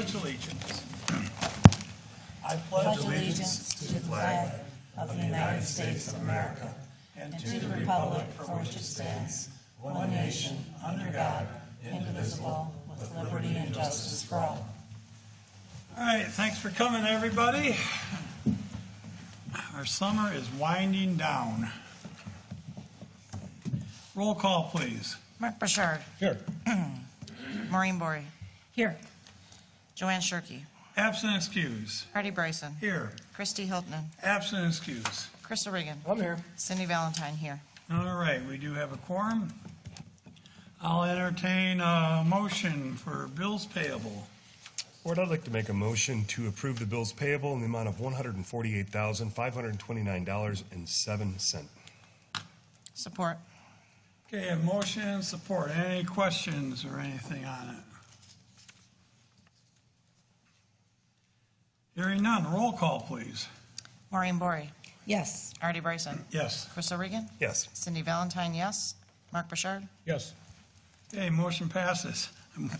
pledge allegiance. I pledge allegiance to the flag of the United States of America and to the republic for which it stands, one nation, under God, indivisible, with liberty and justice for all. All right, thanks for coming, everybody. Our summer is winding down. Roll call, please. Mark Burchard. Here. Maureen Bory. Here. Joanne Shirkey. Absent excuse. Artie Bryson. Here. Christy Hiltonen. Absent excuse. Krista Regan. I'm here. Cindy Valentine here. All right, we do have a quorum. I'll entertain a motion for bills payable. Board, I'd like to make a motion to approve the bills payable in the amount of $148,529.07. Support. Okay, a motion and support. Any questions or anything on it? Hearing none, roll call, please. Maureen Bory. Yes. Artie Bryson. Yes. Krista Regan. Yes. Cindy Valentine, yes. Mark Burchard. Yes. Okay, motion passes. I'm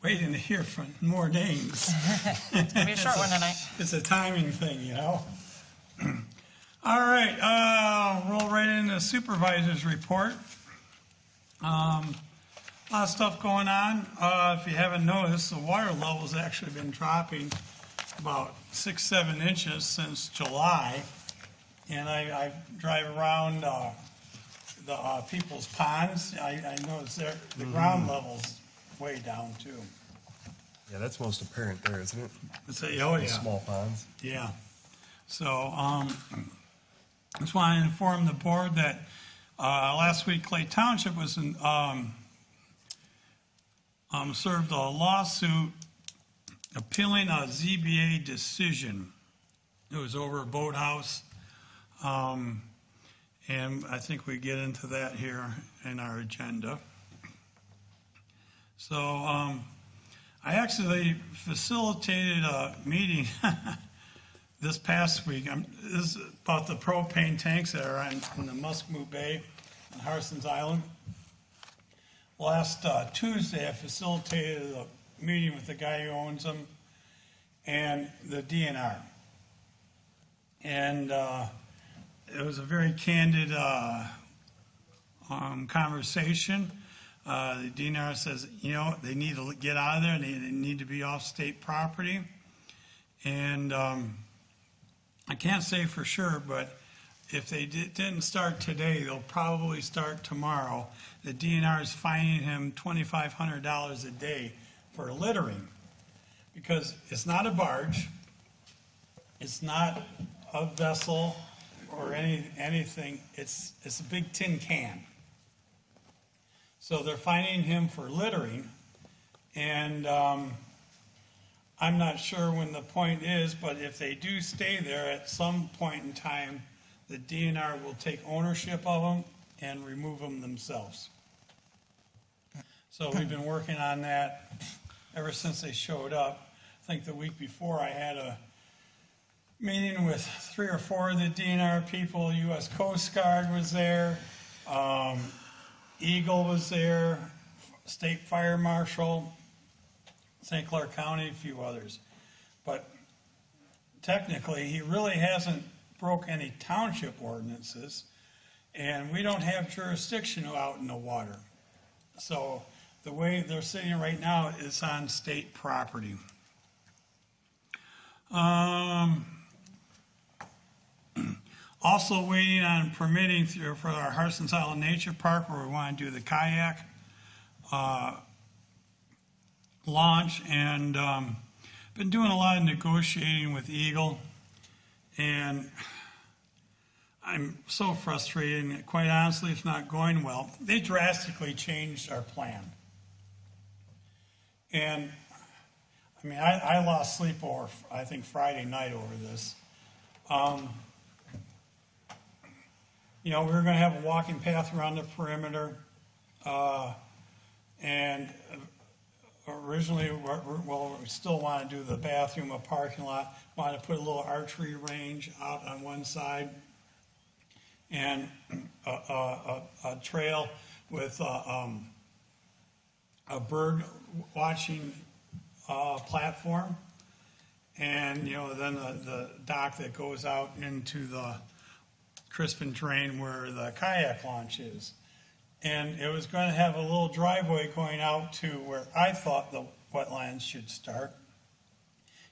waiting to hear from more names. It's going to be a short one tonight. It's a timing thing, you know? All right, roll right into the supervisor's report. A lot of stuff going on. If you haven't noticed, the water level's actually been dropping about 6-7 inches since July. And I drive around the people's ponds. I notice the ground level's way down too. Yeah, that's most apparent there, isn't it? Oh, The yeah. small ponds. Yeah. So, just want to inform the board that last week Clay Township was served a lawsuit appealing a ZBA decision. It was over a boathouse, and I think we get into that here in our agenda. So, I actually facilitated a meeting this past week. This is about the propane tanks that are in the Muskmoo Bay on Harson's Island. Last Tuesday, I facilitated a meeting with the guy who owns them and the DNR. And it was a very candid conversation. The DNR says, they need to get out of there. They need to be off state property. And I can't say for sure, but if they didn't start today, they'll probably start tomorrow. The DNR is fining him $2,500 a day for littering because it's not a barge, it's not a vessel or anything. It's a big tin can. So they're fining him for littering, and I'm not sure when the point is, but if they do stay there at some point in time, the DNR will take ownership of them and remove them themselves. So we've been working on that ever since they showed up. I think the week before I had a meeting with 3 or 4 of the DNR people. U.S. Coast Guard was there. Eagle was there. State Fire Marshal. St. Clair County, a few others. But technically, he really hasn't broke any township ordinances, and we don't have jurisdiction out in the water. So the way they're sitting right now is on state property. Also waiting on permitting for our Harson's Island Nature Park, where we want to do the kayak launch, and been doing a lot of negotiating with Eagle, and I'm so frustrated, and quite honestly, it's not going well. They drastically changed our plan. And I mean, I lost sleep over, I think, Friday night over this. We were going to have a walking path around the perimeter, and originally, we still want to do the bathroom, a parking lot, want to put a little archery range out on one side, and a trail with a bird watching platform. And, then the dock that goes out into the Crispin Drain where the kayak launch is. And it was going to have a little driveway going out to where I thought the wetlands should start.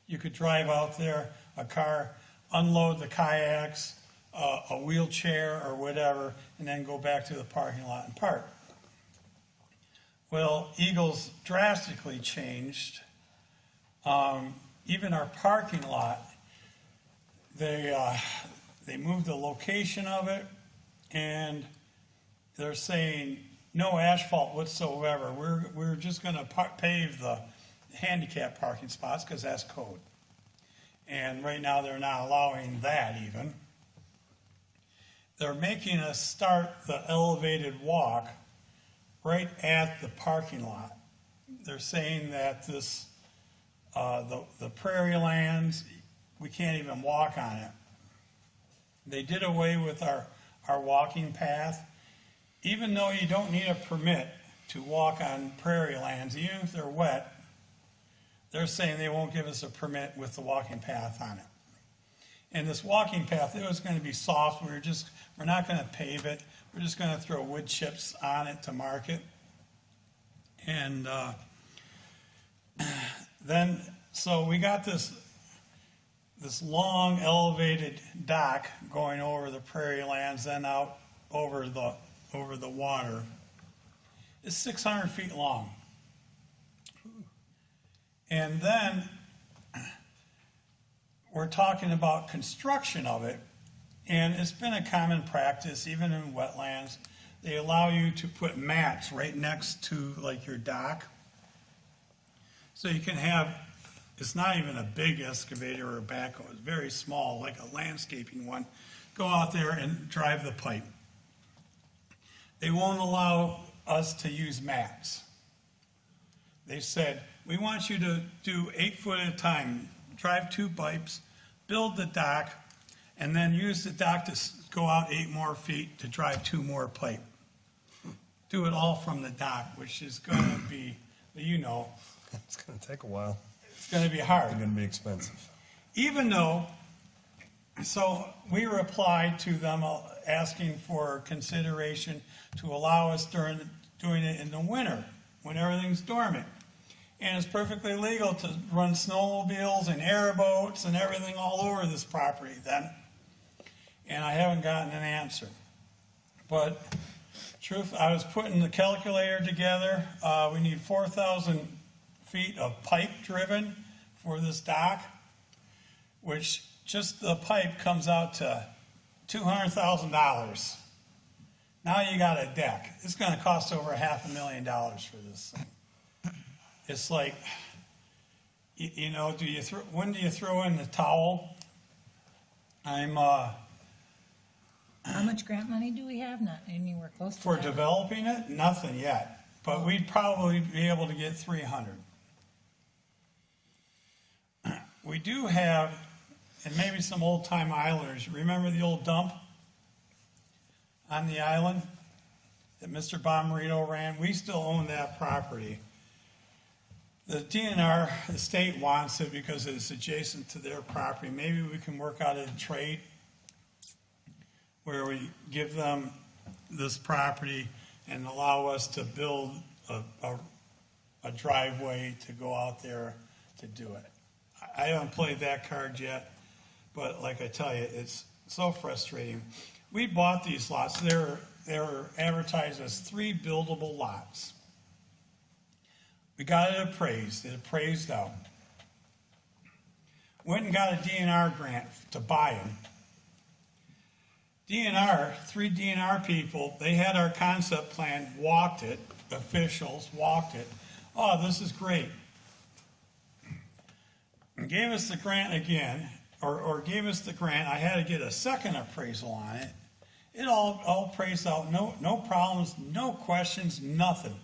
You could drive out there, a car, unload the kayaks, a wheelchair or whatever, and then go back to the parking lot and park. Well, Eagles drastically changed. Even our parking lot, they moved the location of it, and they're saying no asphalt whatsoever. We're just going to pave the handicap parking spots because that's code. And right now they're not allowing that even. They're making us start the elevated walk right at the parking lot. They're saying that this the prairie lands, we can't even walk on it. They did away with our walking path. Even though you don't need a permit to walk on prairie lands, even if they're wet, they're saying they won't give us a permit with the walking path on it. And this walking path, it was going to be soft. We're not going to pave it. We're just going to throw wood chips on it to mark it. And then, so we got this long elevated dock going over the prairie lands, then out over the water. It's 600 feet long. And then we're talking about construction of it, and it's been a common practice, even in wetlands. They allow you to put mats right next to like your dock. So you can have, it's not even a big excavator or a backhoe, it's very small, like a landscaping one. Go out there and drive the pipe. They won't allow us to use mats. They said, we want you to do 8 foot at a time, drive 2 pipes, build the dock, and then use the dock to go out 8 more feet to drive 2 more pipe. Do it all from the dock, which is going to be, It's going to take a while. it's going to be hard. It's going to be expensive. Even though, so we replied to them asking for consideration to allow us doing it in the winter when everything's dormant. And it's perfectly legal to run snowmobiles and airboats and everything all over this property then. And I haven't gotten an answer. But I was putting the calculator together. We need 4,000 feet of pipe driven for this dock, which just the pipe comes out to $200,000. Now you got a deck. It's going to cost over $500,000 for this thing. It's like, when do you throw in the towel? How much grant money do we have? Not anywhere close to For that. developing it, nothing yet, but we'd probably be able to get 300. We do have, and maybe some old time islanders, remember the old dump on the island that Mr. Bomarito ran? We still own that property. The DNR, the state wants it because it's adjacent to their property. Maybe we can work out a trade where we give them this property and allow us to build a driveway to go out there to do it. I haven't played that card yet, but like I tell you, it's so frustrating. We bought these lots. They were advertised as 3 buildable lots. We got it appraised. It appraised out. Went and got a DNR grant to buy them. DNR, 3 DNR people, they had our concept plan, walked it, officials walked it. Oh, this is great. And gave us the grant again, or gave us the grant. I had to get a second appraisal on it. It all appraised out, no problems, no questions, nothing,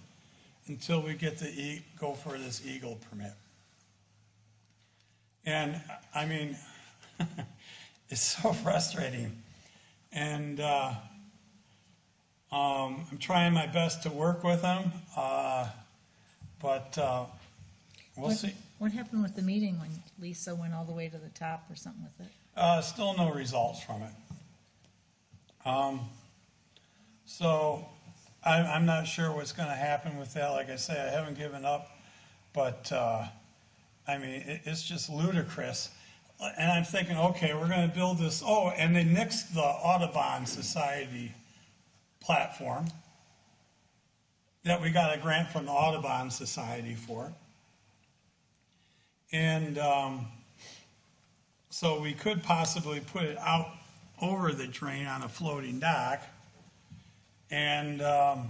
until we get the go for this Eagle permit. And I mean, it's so frustrating. And I'm trying my best to work with them, but we'll see. What happened with the meeting when Lisa went all the way to the top or something with it? Still no results from it. So I'm not sure what's gonna happen with that. Like I say, I haven't given up, but, I mean, it's just ludicrous. And I'm thinking, okay, we're gonna build this, and they nixed the Audubon Society platform that we got a grant from the Audubon Society for. And, so we could possibly put it out over the drain on a floating dock. And then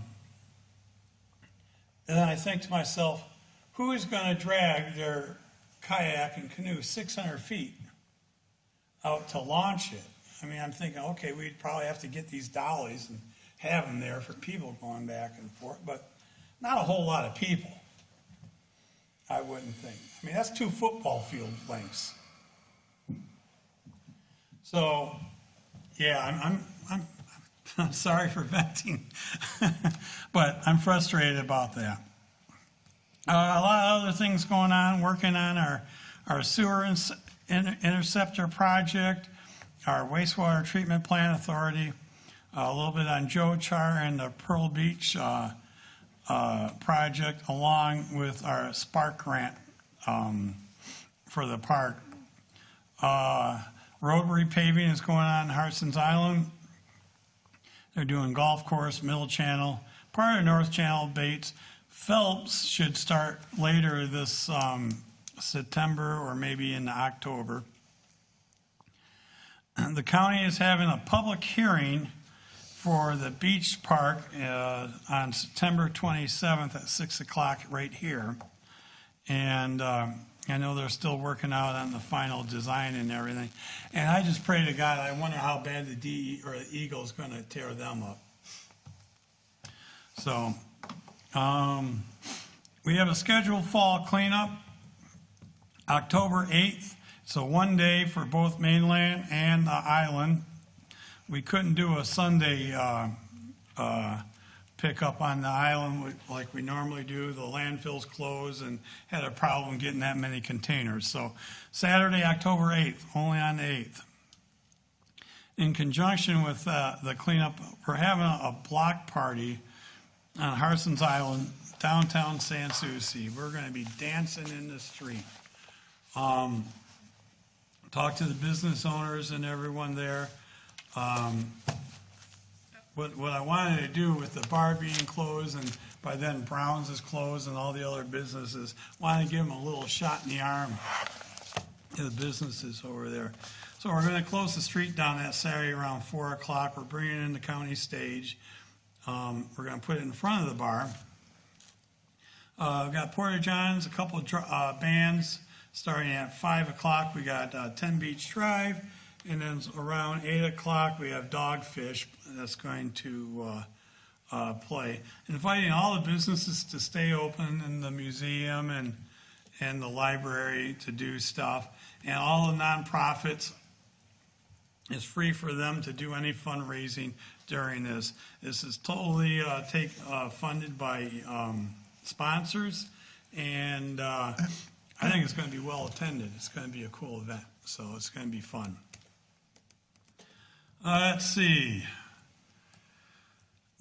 I think to myself, who is going to drag their kayak and canoe 600 feet out to launch it? I mean, I'm thinking, okay, we'd probably have to get these dollies and have them there for people going back and forth, but not a whole lot of people, I wouldn't think. I mean, that's 2 football field lengths. So, yeah, I'm sorry for venting, but I'm frustrated about that. A lot of other things going on, working on our sewer interceptor project, our wastewater treatment plant authority, a little bit on Joe Char and the Pearl Beach project, along with our Spark grant for the park. Road repaving is going on in Harson's Island. They're doing golf course, middle channel, part of North Channel, Bates. Phelps should start later this September or maybe in October. The county is having a public hearing for the beach park on September 27th at 6 o'clock right here. And I know they're still working out on the final design and everything. And I just pray to God, I wonder how bad the Eagle's going to tear them up. So, we have a scheduled fall cleanup, October 8th. So 1 day for both mainland and the island. We couldn't do a Sunday pickup on the island like we normally do. The landfill's closed and had a problem getting that many containers. So Saturday, October 8th, only on the 8th. In conjunction with the cleanup, we're having a block party on Harson's Island, downtown San Souci. We're going to be dancing in the street. Talk to the business owners and everyone there. What I wanted to do with the bar being closed, and by then Brown's is closed and all the other businesses, wanted to give them a little shot in the arm to the businesses over there. So we're going to close the street down that Saturday around 4 o'clock. We're bringing in the county stage. We're going to put it in front of the bar. We've got Porta Johns, a couple of bands starting at 5 o'clock. We got 10 Beach Drive. And then around 8 o'clock, we have Dogfish that's going to play. Inviting all the businesses to stay open in the museum and the library to do stuff. And all the nonprofits, it's free for them to do any fundraising during this. This is totally funded by sponsors. And I think it's going to be well attended. It's going to be a cool event. So it's going to be fun. Let's see.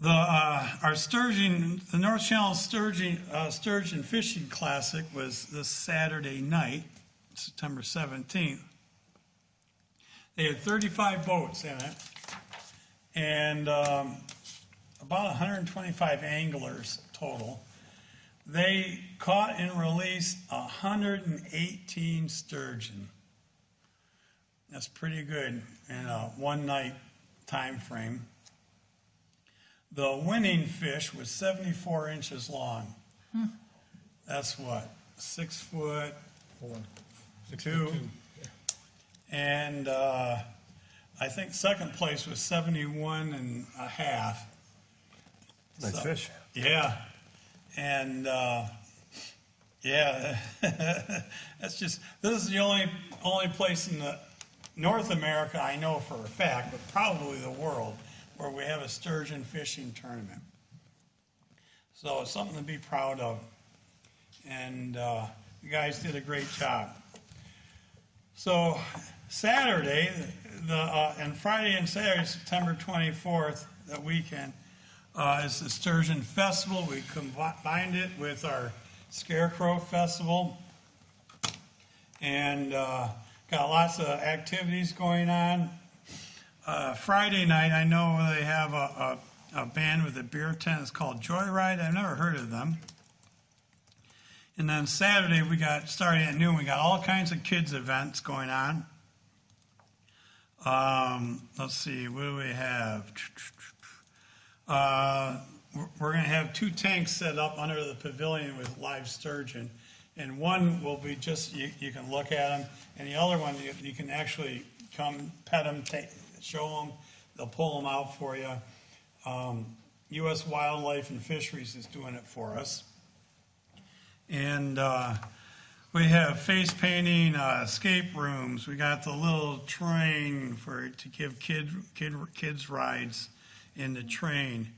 Our sturgeon, the North Channel Sturgeon Fishing Classic was this Saturday night, September 17th. They had 35 boats in it, and about 125 anglers total. They caught and released 118 sturgeon. That's pretty good in a one-night time frame. The winning fish was 74 inches long. That's what, 6 foot 2. And I think second place was 71 and a half. Nice fish. Yeah. And yeah, that's just, this is the only place in the North America I know for a fact, but probably the world, where we have a sturgeon fishing tournament. So it's something to be proud of. And You guys did a great job. So Saturday, and Friday and Saturday, September 24th, that weekend, is the Sturgeon Festival. We combined it with our Scarecrow Festival. And got lots of activities going on. Friday night, I know they have a band with a beer tent. It's called Joyride. I've never heard of them. And then Saturday, starting at noon, we got all kinds of kids events going on. Let's see, what do we have? We're going to have 2 tanks set up under the pavilion with live sturgeon. And one will be just, you can look at them, and the other one, you can actually come pet them, show them, they'll pull them out for you. U.S. Wildlife and Fisheries is doing it for us. And we have face painting, escape rooms. We got the little train to give kids rides in the train.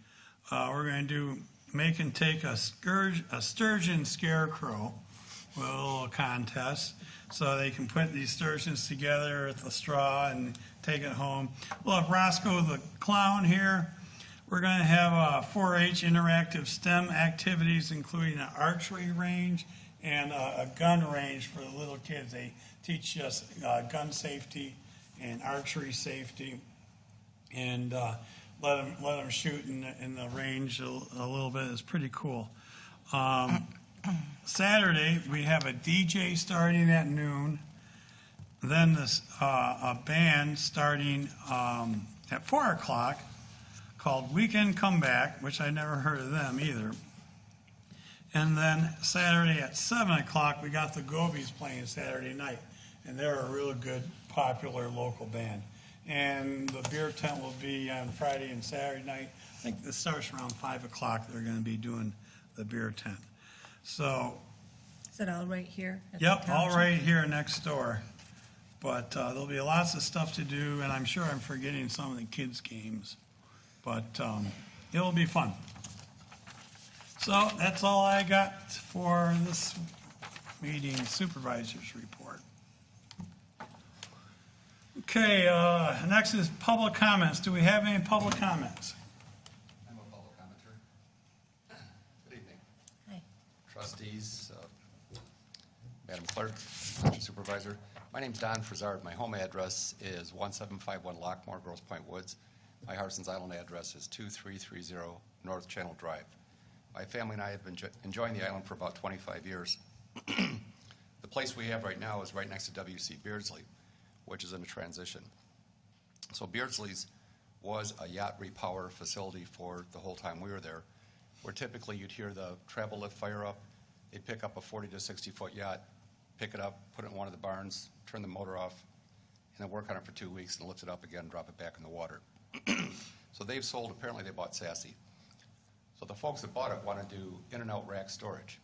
We're going to make and take a sturgeon scarecrow with a little contest, so they can put these sturgeons together with the straw and take it home. We'll have Roscoe the Clown here. We're going to have 4-H interactive STEM activities, including an archery range and a gun range for the little kids. They teach us gun safety and archery safety, and let them shoot in the range a little bit. It's pretty cool. Saturday, we have a DJ starting at noon, then a band starting at 4 o'clock called Weekend Comeback, which I never heard of them either. And then Saturday at 7 o'clock, we got the Gobies playing Saturday night, and they're a real good, popular local band. And the beer tent will be on Friday and Saturday night. I think it starts around 5 o'clock. They're going to be doing the beer tent. So, Is it all right here? at the yep, all Township? right here next door. But there'll be lots of stuff to do, and I'm sure I'm forgetting some of the kids' games. But it'll be fun. So that's all I got for this meeting, supervisor's report. Okay, next is public comments. Do we have any public comments? I'm a public commenter. Good evening. Hi. Trustees, Madam Clerk, Township Supervisor. My name's Don Frizard. My home address is 1751 Lockmore, Grosse Pointe Woods. My Harson's Island address is 2330 North Channel Drive. My family and I have been enjoying the island for about 25 years. The place we have right now is right next to W.C. Beardsley, which is in a transition. So Beardsley's was a yacht repower facility for the whole time we were there, where typically you'd hear the travel lift fire up. They'd pick up a 40 to 60-foot yacht, pick it up, put it in one of the barns, turn the motor off, and then work on it for 2 weeks and lift it up again and drop it back in the water. So they've sold, apparently they bought Sassy. So the folks that bought it want to do in and out rack storage,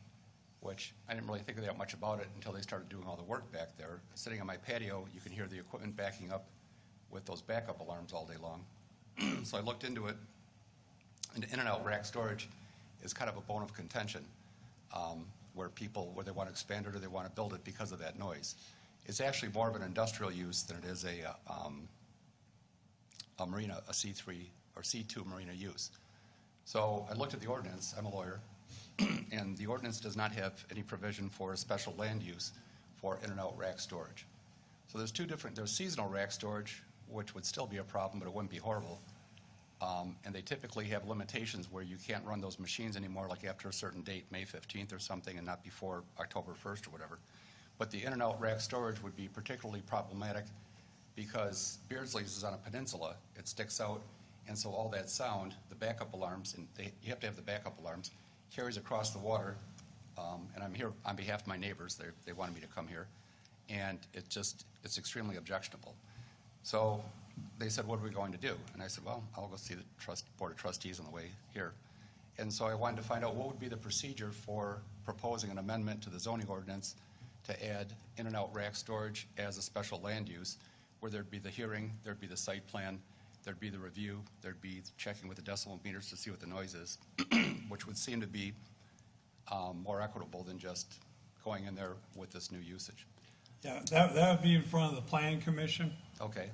which I didn't really think that much about it until they started doing all the work back there. Sitting on my patio, you can hear the equipment backing up with those backup alarms all day long. So I looked into it, and in and out rack storage is kind of a bone of contention, where they want to expand it or they want to build it because of that noise. It's actually more of an industrial use than it is a marina, a C3 or C2 marina use. So I looked at the ordinance. I'm a lawyer. And the ordinance does not have any provision for a special land use for in and out rack storage. So there's seasonal rack storage, which would still be a problem, but it wouldn't be horrible. And they typically have limitations where you can't run those machines anymore, like after a certain date, May 15th or something, and not before October 1st or whatever. But the in and out rack storage would be particularly problematic because Beardsley's is on a peninsula. It sticks out, and so all that sound, the backup alarms, and you have to have the backup alarms, carries across the water, and I'm here on behalf of my neighbors. They wanted me to come here, and it's extremely objectionable. So they said, what are we going to do? And I said, well, I'll go see the Board of Trustees on the way here. And so I wanted to find out what would be the procedure for proposing an amendment to the zoning ordinance to add in and out rack storage as a special land use, where there'd be the hearing, there'd be the site plan, there'd be the review, there'd be checking with the decibel meters to see what the noise is, which would seem to be more equitable than just going in there with this new usage. Yeah, that would be in front of the planning commission. Okay,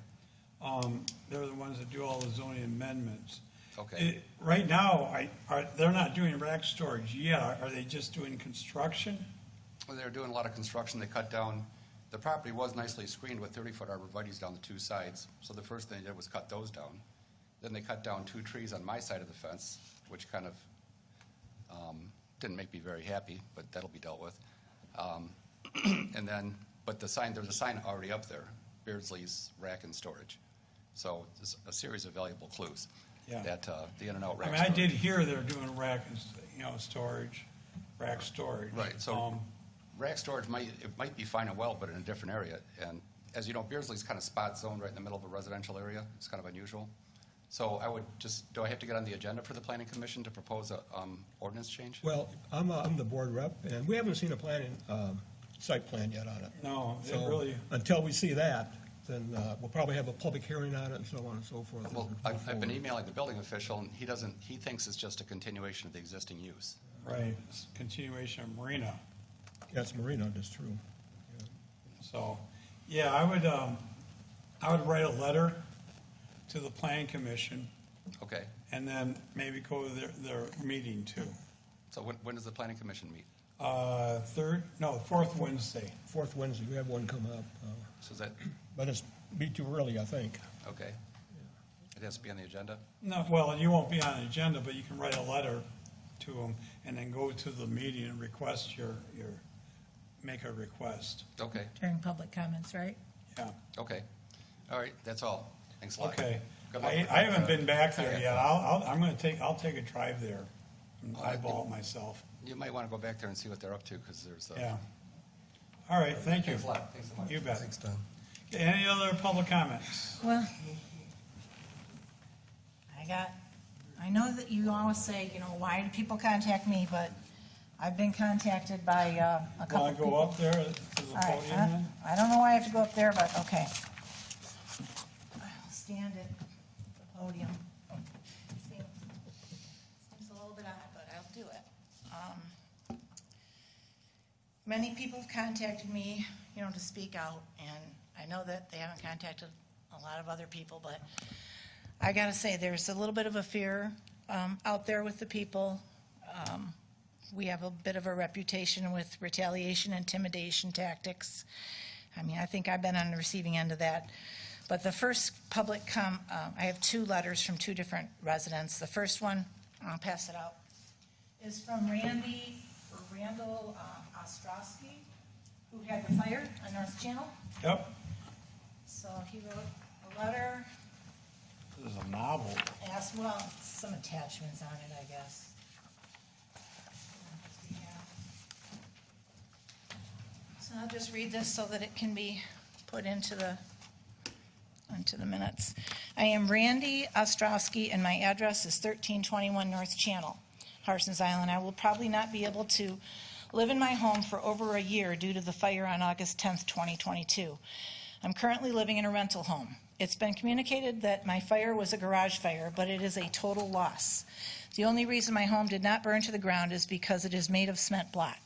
They're the ones that do all the zoning amendments. okay. Right now, they're not doing rack storage yet. Are they just doing construction? Well, they were doing a lot of construction. They cut down, the property was nicely screened with 30-foot arborvitaes down the two sides. So the first thing they did was cut those down. Then they cut down 2 trees on my side of the fence, which kind of didn't make me very happy, but that'll be dealt with. And then, but the sign, there's a sign already up there, Beardsley's Rack and Storage. So there's a series of valuable clues Yeah. that the in and out I rack mean, I storage. did hear they're doing rack, storage, rack storage. Right, so rack storage might be fine and well, but in a different area. And as you know, Beardsley's kind of spot zoned right in the middle of a residential area. It's kind of unusual. So I would just, do I have to get on the agenda for the planning commission to propose a ordinance change? Well, I'm the board rep, and we haven't seen a site plan yet on it. No, it So really, until we see that, then we'll probably have a public hearing on it and so on and so forth. as Well, we I've move been forward. emailing the building official, and he thinks it's just a continuation of the existing use. right, it's continuation of Marina. That's Marina, that's true. So, yeah, I would write a letter to the planning commission Okay, and then maybe go to their meeting too. so when does the planning commission meet? Fourth Wednesday. Fourth Wednesday, we have one come up, So is that, but it's be too early, I think. okay? It has to be on the agenda? No, well, you won't be on the agenda, but you can write a letter to them and then go to the meeting and request make a request. Okay, During public comments, right? Yeah, okay. All right, that's all. Thanks a lot. okay. Good luck I with haven't that. been back there Okay. yet. I'll take a drive there and eyeball it myself. You might want to go back there and see what they're up to, because there's Yeah. All right, thank you. Thanks a lot. Thanks so much. You bet. Thanks, Don. Okay, any other public comments? Well, I know that you always say, why do people contact me, but I've been contacted by a couple Want to people. go up there to the All right, podium then? I don't know why I have to go up there, but okay. I'll stand at the podium. Seems a little bit odd, but I'll do it. Many people have contacted me, to speak out, and I know that they haven't contacted a lot of other people, but I gotta say, there's a little bit of a fear out there with the people. We have a bit of a reputation with retaliation, intimidation tactics. I think I've been on the receiving end of that. But the first public I have 2 letters from 2 different residents. The first one, I'll pass it out, is from Randall Ostrowski, who had the fire on North Channel. Yep, So he wrote a letter, this is a novel. asked, some attachments on it, I guess. So I'll just read this so that it can be put into the minutes. I am Randy Ostrowski, and my address is 1321 North Channel, Harson's Island. I will probably not be able to live in my home for over a year due to the fire on August 10th, 2022. I'm currently living in a rental home. It's been communicated that my fire was a garage fire, but it is a total loss. The only reason my home did not burn to the ground is because it is made of cement block.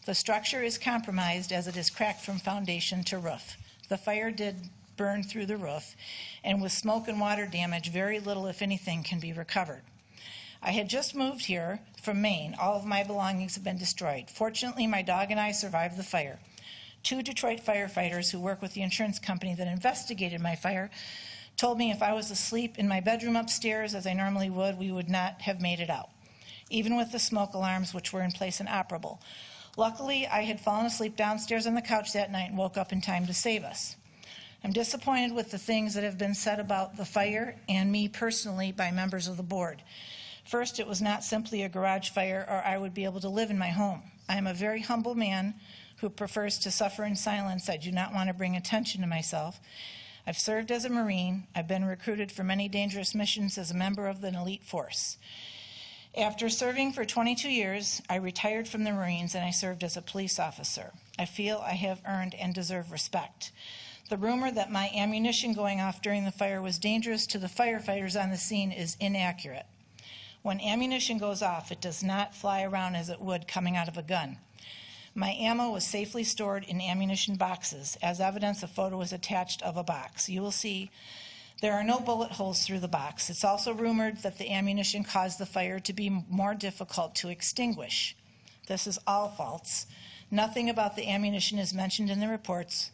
The structure is compromised as it is cracked from foundation to roof. The fire did burn through the roof, and with smoke and water damage, very little, if anything, can be recovered. I had just moved here from Maine. All of my belongings have been destroyed. Fortunately, my dog and I survived the fire. 2 Detroit firefighters who work with the insurance company that investigated my fire told me if I was asleep in my bedroom upstairs, as I normally would, we would not have made it out, even with the smoke alarms, which were in place and operable. Luckily, I had fallen asleep downstairs on the couch that night and woke up in time to save us. I'm disappointed with the things that have been said about the fire and me personally by members of the board. First, it was not simply a garage fire, or I would be able to live in my home. I am a very humble man who prefers to suffer in silence. I do not want to bring attention to myself. I've served as a Marine. I've been recruited for many dangerous missions as a member of an elite force. After serving for 22 years, I retired from the Marines and I served as a police officer. I feel I have earned and deserve respect. The rumor that my ammunition going off during the fire was dangerous to the firefighters on the scene is inaccurate. When ammunition goes off, it does not fly around as it would coming out of a gun. My ammo was safely stored in ammunition boxes. As evidence, a photo was attached of a box. You will see there are no bullet holes through the box. It's also rumored that the ammunition caused the fire to be more difficult to extinguish. This is all false. Nothing about the ammunition is mentioned in the reports.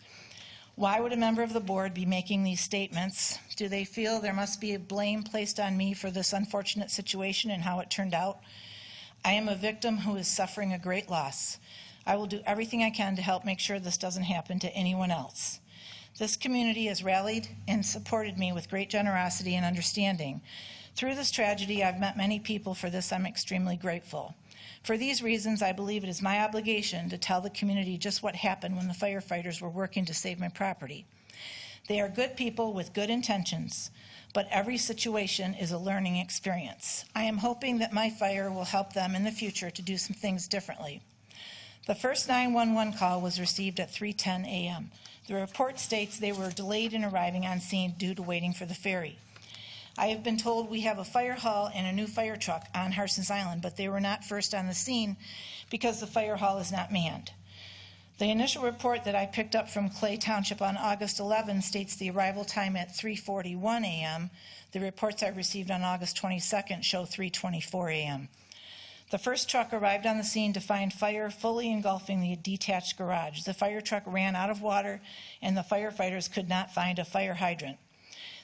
Why would a member of the board be making these statements? Do they feel there must be a blame placed on me for this unfortunate situation and how it turned out? I am a victim who is suffering a great loss. I will do everything I can to help make sure this doesn't happen to anyone else. This community has rallied and supported me with great generosity and understanding. Through this tragedy, I've met many people. For this, I'm extremely grateful. For these reasons, I believe it is my obligation to tell the community just what happened when the firefighters were working to save my property. They are good people with good intentions, but every situation is a learning experience. I am hoping that my fire will help them in the future to do some things differently. The first 911 call was received at 3:10 a.m. The report states they were delayed in arriving on scene due to waiting for the ferry. I have been told we have a fire hall and a new fire truck on Harson's Island, but they were not first on the scene because the fire hall is not manned. The initial report that I picked up from Clay Township on August 11 states the arrival time at 3:41 a.m. The reports I received on August 22nd show 3:24 a.m. The first truck arrived on the scene to find fire fully engulfing the detached garage. The fire truck ran out of water, and the firefighters could not find a fire hydrant.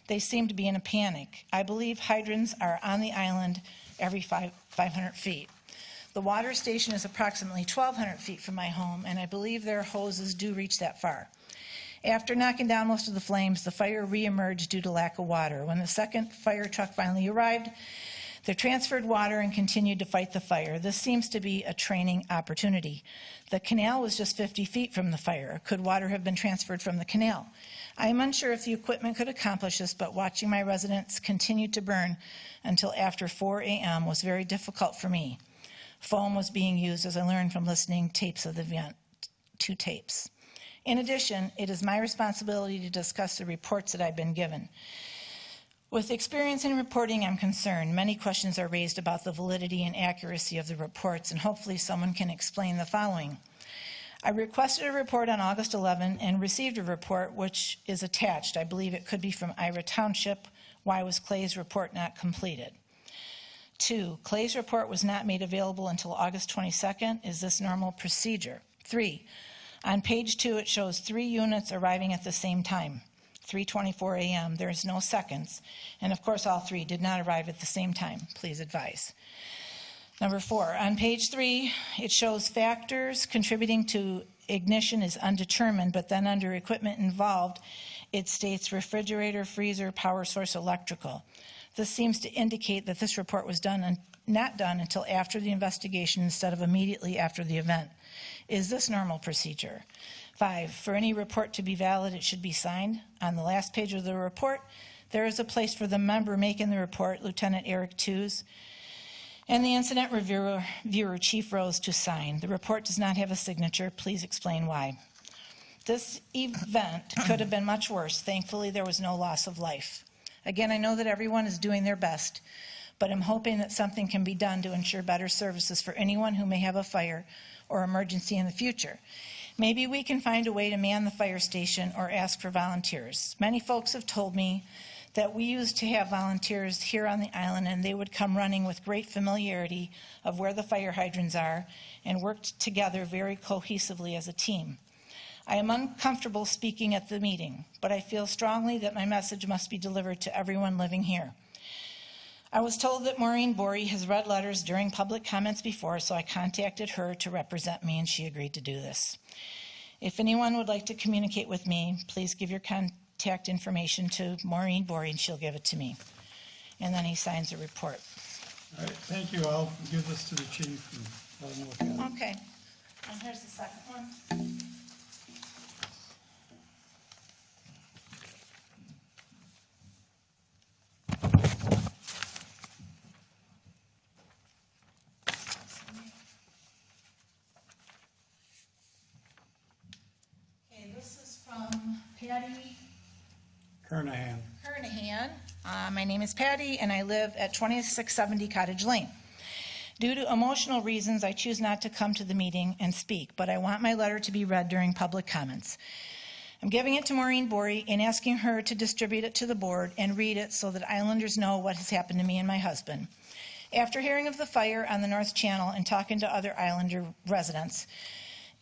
They seemed to be in a panic. I believe hydrants are on the island every 500 feet. The water station is approximately 1,200 feet from my home, and I believe their hoses do reach that far. After knocking down most of the flames, the fire reemerged due to lack of water. When the second fire truck finally arrived, they transferred water and continued to fight the fire. This seems to be a training opportunity. The canal was just 50 feet from the fire. Could water have been transferred from the canal? I am unsure if the equipment could accomplish this, but watching my residents continue to burn until after 4 a.m. was very difficult for me. Foam was being used, as I learned from listening tapes of the event, 2 tapes. In addition, it is my responsibility to discuss the reports that I've been given. With experience in reporting, I'm concerned. Many questions are raised about the validity and accuracy of the reports, and hopefully someone can explain the following. I requested a report on August 11 and received a report which is attached. I believe it could be from Ira Township. Why was Clay's report not completed? 2, Clay's report was not made available until August 22nd. Is this normal procedure? 3, on page 2, it shows 3 units arriving at the same time, 3:24 a.m. There is no seconds. And of course, all 3 did not arrive at the same time. Please advise. Number 4, on page 3, it shows factors contributing to ignition is undetermined, but then under equipment involved, it states refrigerator, freezer, power source, electrical. This seems to indicate that this report was not done until after the investigation instead of immediately after the event. Is this normal procedure? 5, for any report to be valid, it should be signed. On the last page of the report, there is a place for the member making the report, Lieutenant Eric Tews, and the incident reviewer, Chief Rose, to sign. The report does not have a signature. Please explain why. This event could have been much worse. Thankfully, there was no loss of life. Again, I know that everyone is doing their best, but I'm hoping that something can be done to ensure better services for anyone who may have a fire or emergency in the future. Maybe we can find a way to man the fire station or ask for volunteers. Many folks have told me that we used to have volunteers here on the island, and they would come running with great familiarity of where the fire hydrants are and worked together very cohesively as a team. I am uncomfortable speaking at the meeting, but I feel strongly that my message must be delivered to everyone living here. I was told that Maureen Borey has read letters during public comments before, so I contacted her to represent me, and she agreed to do this. If anyone would like to communicate with me, please give your contact information to Maureen Borey, and she'll give it to me. And then he signs the report. All right, thank you. I'll give this to the chief and let him look at it. Okay. And here's the second one. Okay, this is from Patty Kernahan. Kernahan. My name is Patty, and I live at 2670 Cottage Lane. Due to emotional reasons, I choose not to come to the meeting and speak, but I want my letter to be read during public comments. I'm giving it to Maureen Bory and asking her to distribute it to the board and read it so that Islanders know what has happened to me and my husband. After hearing of the fire on the North Channel and talking to other Islander residents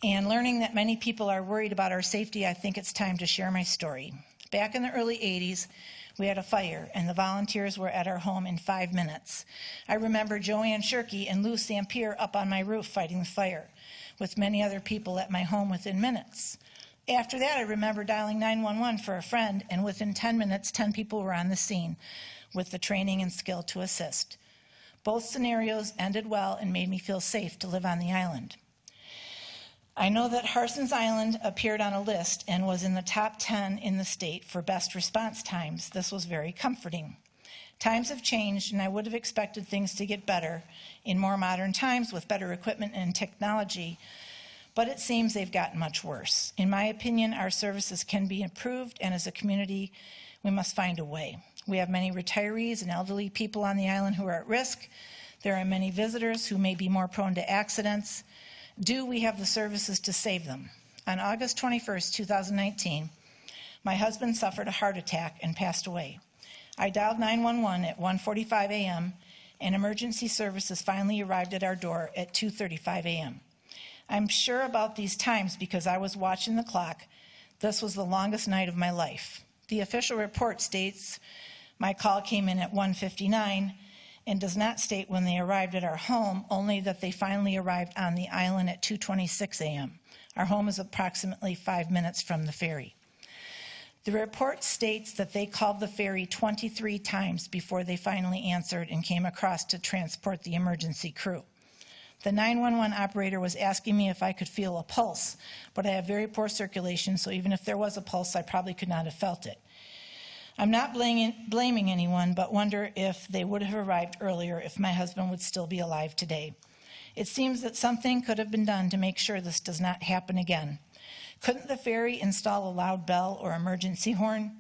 and learning that many people are worried about our safety, I think it's time to share my story. Back in the early 80s, we had a fire, and the volunteers were at our home in 5 minutes. I remember Joanne Shirkey and Lou Sampier up on my roof fighting the fire, with many other people at my home within minutes. After that, I remember dialing 911 for a friend, and within 10 minutes, 10 people were on the scene with the training and skill to assist. Both scenarios ended well and made me feel safe to live on the island. I know that Harson's Island appeared on a list and was in the top 10 in the state for best response times. This was very comforting. Times have changed, and I would have expected things to get better in more modern times with better equipment and technology, but it seems they've gotten much worse. In my opinion, our services can be improved, and as a community, we must find a way. We have many retirees and elderly people on the island who are at risk. There are many visitors who may be more prone to accidents. Do we have the services to save them? On August 21st, 2019, my husband suffered a heart attack and passed away. I dialed 911 at 1:45 a.m., and emergency services finally arrived at our door at 2:35 a.m. I'm sure about these times because I was watching the clock. This was the longest night of my life. The official report states my call came in at 1:59 and does not state when they arrived at our home, only that they finally arrived on the island at 2:26 a.m. Our home is approximately 5 minutes from the ferry. The report states that they called the ferry 23 times before they finally answered and came across to transport the emergency crew. The 911 operator was asking me if I could feel a pulse, but I have very poor circulation, so even if there was a pulse, I probably could not have felt it. I'm not blaming anyone, but wonder if they would have arrived earlier if my husband would still be alive today. It seems that something could have been done to make sure this does not happen again. Couldn't the ferry install a loud bell or emergency horn?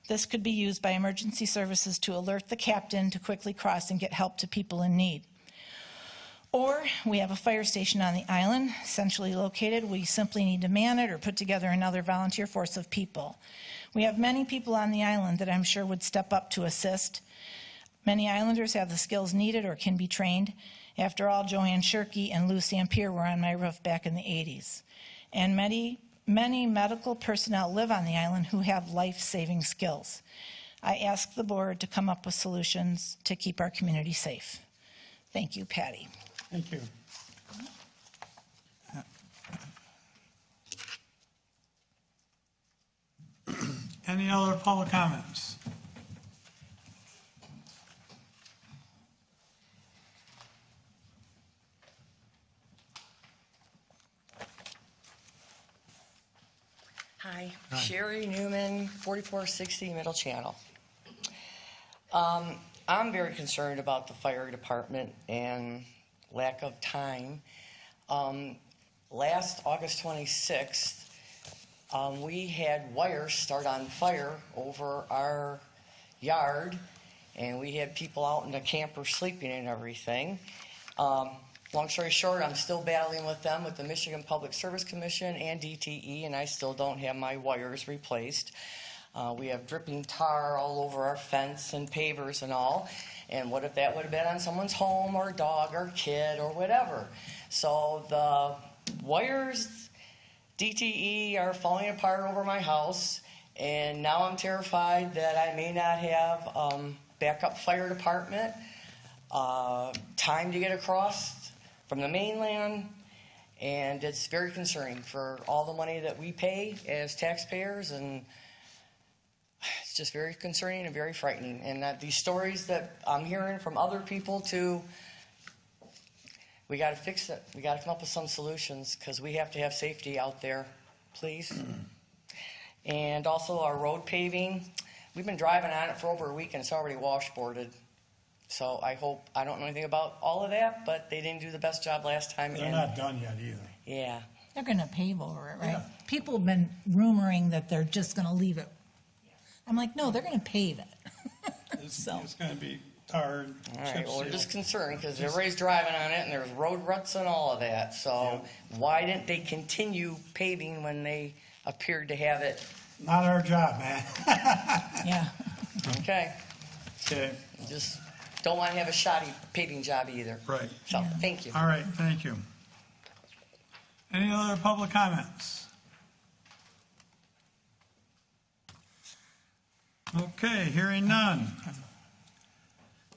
This could be used by emergency services to alert the captain to quickly cross and get help to people in need. Or we have a fire station on the island, centrally located. We simply need to man it or put together another volunteer force of people. We have many people on the island that I'm sure would step up to assist. Many islanders have the skills needed or can be trained. After all, Joanne Shirkey and Lou Sampier were on my roof back in the 80s. And many medical personnel live on the island who have life-saving skills. I ask the board to come up with solutions to keep our community safe. Thank you, Patty. Thank you. Any other public comments? Hi, Sherry Newman, 4460 Middle Channel. I'm very concerned about the fire department and lack of time. Last August 26th, we had wires start on fire over our yard, and we had people out in the camper sleeping and everything. Long story short, I'm still battling with them, with the Michigan Public Service Commission and DTE, and I still don't have my wires replaced. We have dripping tar all over our fence and pavers and all. And what if that would have been on someone's home or dog or kid or whatever? So the wires, DTE, are falling apart over my house, and now I'm terrified that I may not have backup fire department, time to get across from the mainland, and it's very concerning for all the money that we pay as taxpayers, and it's just very concerning and very frightening. And that these stories that I'm hearing from other people too, we got to fix it. We got to come up with some solutions because we have to have safety out there, please. And also our road paving, we've been driving on it for over a week and it's already washboarded. So I don't know anything about all of that, but they didn't do the best job last time. They're not done yet either. Yeah. They're going to pave over it, right? Yeah. People have been rumoring that they're just going to leave it. I'm like, no, they're going to pave it. It's So. it's going to be tar, All right, chip well, we're seal. just concerned because everybody's driving on it and there's road ruts and all of that. So why didn't they continue paving when they appeared to have it? Not our job, man. Yeah. Okay, Okay, just don't want to have a shoddy paving job either. right. So, thank you. All right, thank you. Any other public comments? Okay, hearing none.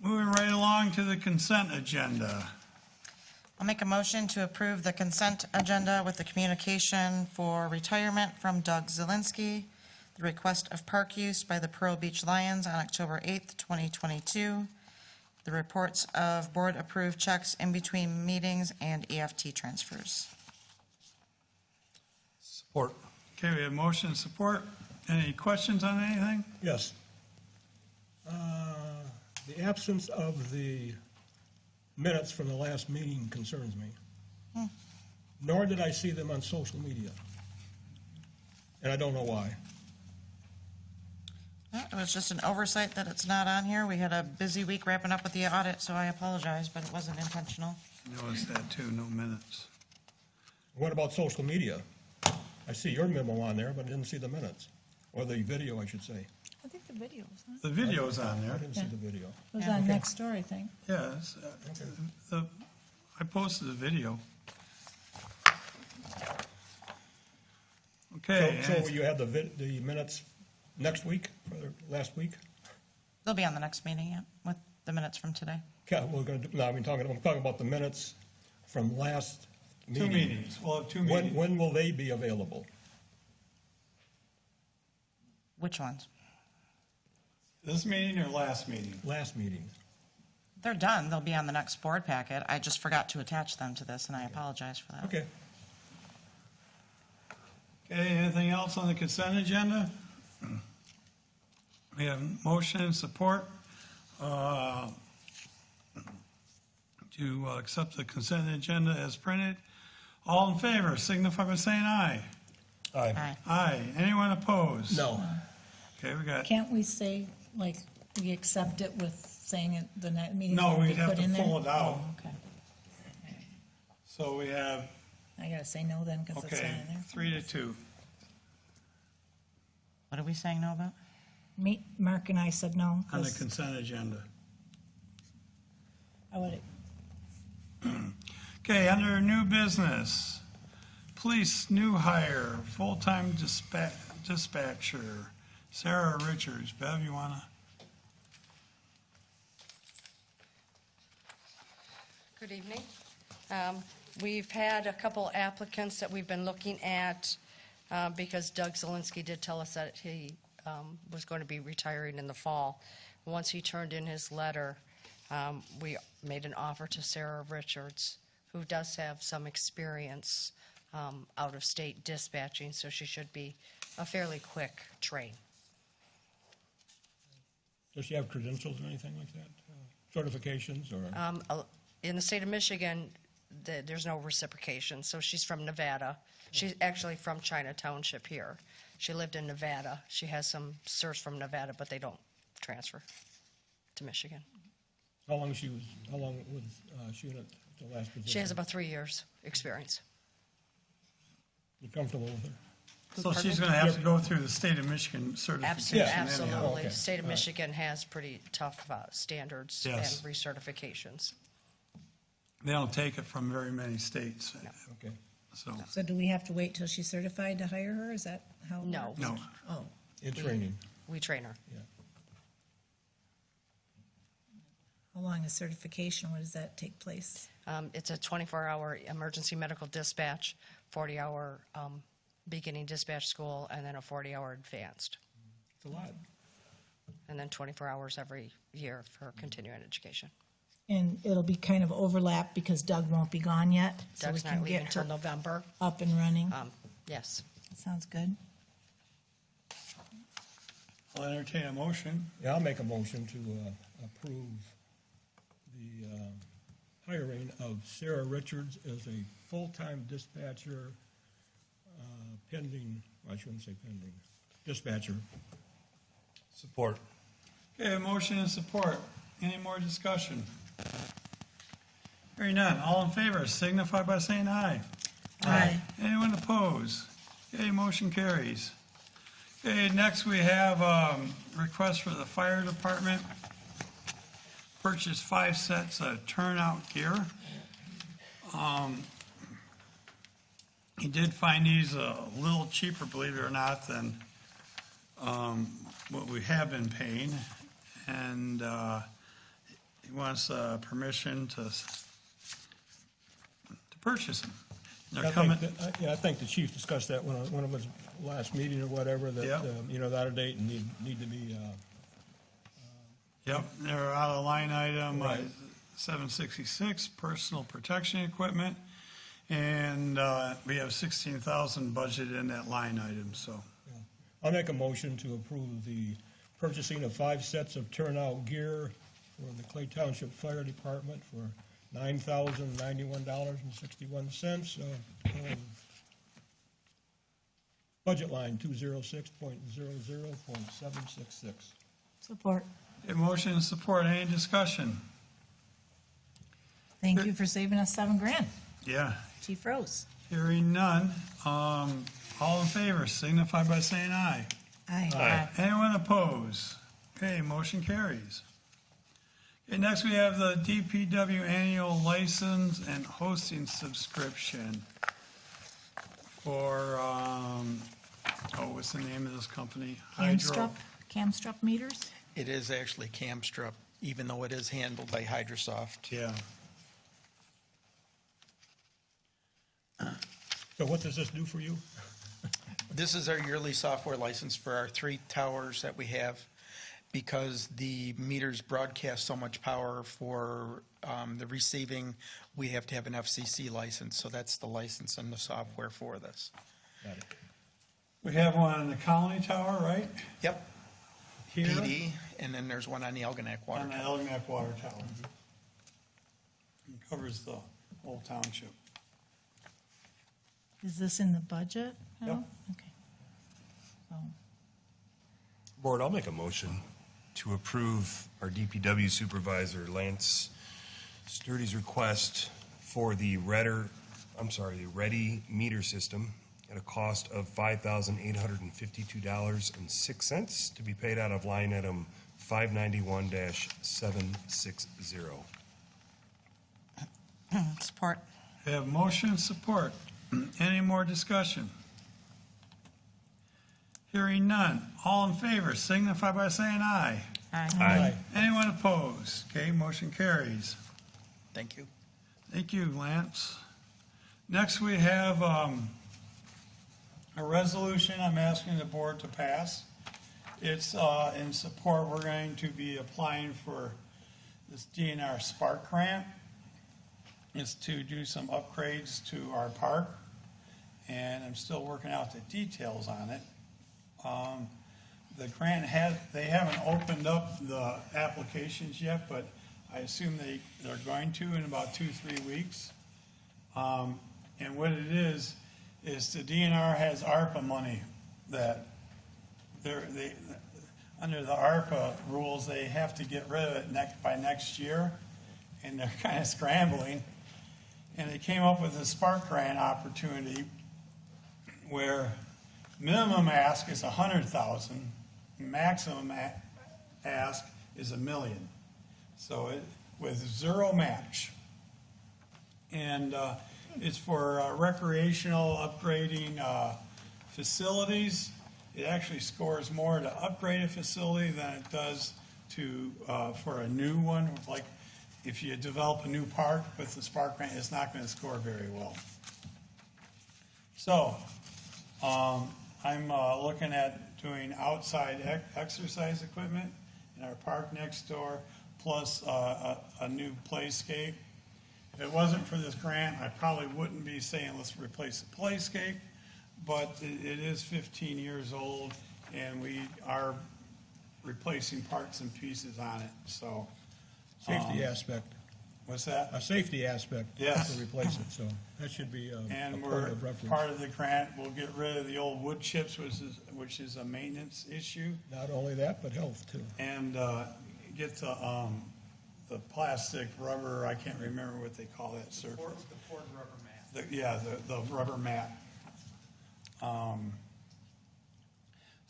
Moving right along to the consent agenda. I'll make a motion to approve the consent agenda with the communication for retirement from Doug Zelinski, the request of park use by the Pearl Beach Lions on October 8th, 2022, the reports of board-approved checks in between meetings, and EFT transfers. Support. Okay, we have motion and support. Any questions on anything? Yes. The absence of the minutes from the last meeting concerns me. Nor did I see them on social media. And I don't know why. It was just an oversight that it's not on here. We had a busy week wrapping up with the audit, so I apologize, but it wasn't intentional. Noticed that too, no minutes. What about social media? I see your memo on there, but I didn't see the minutes, or the video, I should say. I think the video was on. The video's on I there. didn't see the video. It was Yeah. on Okay. next door, I think. Yes, I posted the video. Okay. So will you have the minutes next week, or last week? They'll be on the next meeting, yeah, with the minutes from today. Okay, we're gonna do, no, I'm talking about the minutes from last Two meeting. meetings, we'll have two meetings. When will they be available? Which ones? This meeting or last meeting? Last meeting. They're done. They'll be on the next board packet. I just forgot to attach them to this, and I apologize for that. Okay. Okay, anything else on the consent agenda? We have motion and support to accept the consent agenda as printed. All in favor, signify by saying aye. Aye. Aye. Aye. Anyone opposed? No. Okay, we got, Can't we say, like, we accept it with saying it, the night meeting? No, will be we'd have put to in there? pull it out. Oh, okay. so we have, I gotta say no then, because it's not okay, in there. 3-2. What are we saying no about? Me, Mark and I said no, On the because consent agenda. I would, Okay, under new business, police new hire, full-time dispatcher, Sarah Richards. Bev, you wanna? Good evening. We've had a couple applicants that we've been looking at because Doug Zelinski did tell us that he was going to be retiring in the fall. Once he turned in his letter, we made an offer to Sarah Richards, who does have some experience out-of-state dispatching, so she should be a fairly quick train. Does she have credentials or anything like that? Certifications or? In the state of Michigan, there's no reciprocation, so she's from Nevada. She's actually from Township here. She lived in Nevada. She has some certs from Nevada, but they don't transfer to Michigan. How long was she in the last position? She has about 3 years' experience. You comfortable with her? So she's gonna have to go through the state of Michigan certification anyhow. Absolutely. Okay. The state of Michigan has pretty tough standards and Yes. recertifications. They don't take it from very many states, Okay. so, so do we have to wait till she's certified to hire her? Is that how? it No. works? no. Oh, In training, We train her. yeah. how long is certification? When does that take place? It's a 24-hour emergency medical dispatch, 40-hour beginning dispatch school, and then a 40-hour advanced, It's a lot. and then 24 hours every year for continuing education. And it'll be kind of overlap because Doug won't be gone yet, so we Doug's can not leaving get until her November. up and running. Yes. Sounds good. I'll entertain a motion. Yeah, I'll make a motion to approve the hiring of Sarah Richards as a full-time dispatcher pending, I shouldn't say pending, dispatcher. Support. Okay, a motion and support. Any more discussion? Hearing none, all in favor signify by saying aye. Aye. Anyone opposed? Okay, motion carries. Okay, next we have request for the fire department. Purchase 5 sets of turnout gear. He did find these a little cheaper, believe it or not, than what we have been paying. And he wants permission to purchase them. They're coming. I think the chief discussed that one of his last meeting or whatever, that, Yep. they're out of date and need to be, Yep, they're out of line item Right. 766, personal protection equipment. And we have 16,000 budgeted in that line item, so. I'll make a motion to approve the purchasing of 5 sets of turnout gear for the Clay Township Fire Department for $9,091.61. Budget line 206.00.766. Support. A motion and support, any discussion? Thank you for saving us $7,000, Yeah, Chief Rose. hearing none. All in favor signify by saying aye. Aye. Anyone opposed? Okay, motion carries. Okay, next we have the DPW annual license and hosting subscription for, what's the name of this company? Camstrup meters? It is actually Camstrup, even though it is handled by Hydrosoft. Yeah. So what does this do for you? This is our yearly software license for our 3 towers that we have, because the meters broadcast so much power for the receiving, we have to have an FCC license, so that's the license and the software for this. We have one on the Colony Tower, right? Yep, Here, PD, and then there's one on the Algonac Water on the Tower. Elginak Water Tower. It covers the whole township. Is this in the budget? No? Yep. Okay. So, Board, I'll make a motion to approve our DPW supervisor Lance Sturdy's request for the Ready meter system at a cost of $5,852.06 to be paid out of line item 591-760. Support. We have motion and support. Any more discussion? Hearing none. All in favor signify by saying aye. Aye. Anyone opposed? Okay, motion carries. Thank you. Thank you, Lance. Next, we have a resolution I'm asking the board to pass. It's in support, we're going to be applying for this DNR Spark grant. It's to do some upgrades to our park, and I'm still working out the details on it. The grant they haven't opened up the applications yet, but I assume they're going to in about 2-3 weeks. And what it is the DNR has ARPA money that under the ARPA rules, they have to get rid of it by next year, and they're kind of scrambling. And they came up with a Spark grant opportunity where minimum ask is $100,000, maximum ask is $1 million. So with zero match. And it's for recreational upgrading facilities. It actually scores more to upgrade a facility than it does for a new one. Like if you develop a new park with the Spark grant, it's not going to score very well. So I'm looking at doing outside exercise equipment in our park next door, plus a new playscape. If it wasn't for this grant, I probably wouldn't be saying let's replace the playscape, but it is 15 years old, and we are replacing parts and pieces on it, so. Safety aspect, What's that? a safety aspect Yes. to replace it, so that should be a And point we're, of reference. part of the grant, we'll get rid of the old wood chips, which is a maintenance issue, Not only that, but health too. and get the the plastic rubber, I can't remember what they call that surface. The poured rubber mat. Yeah, the rubber mat.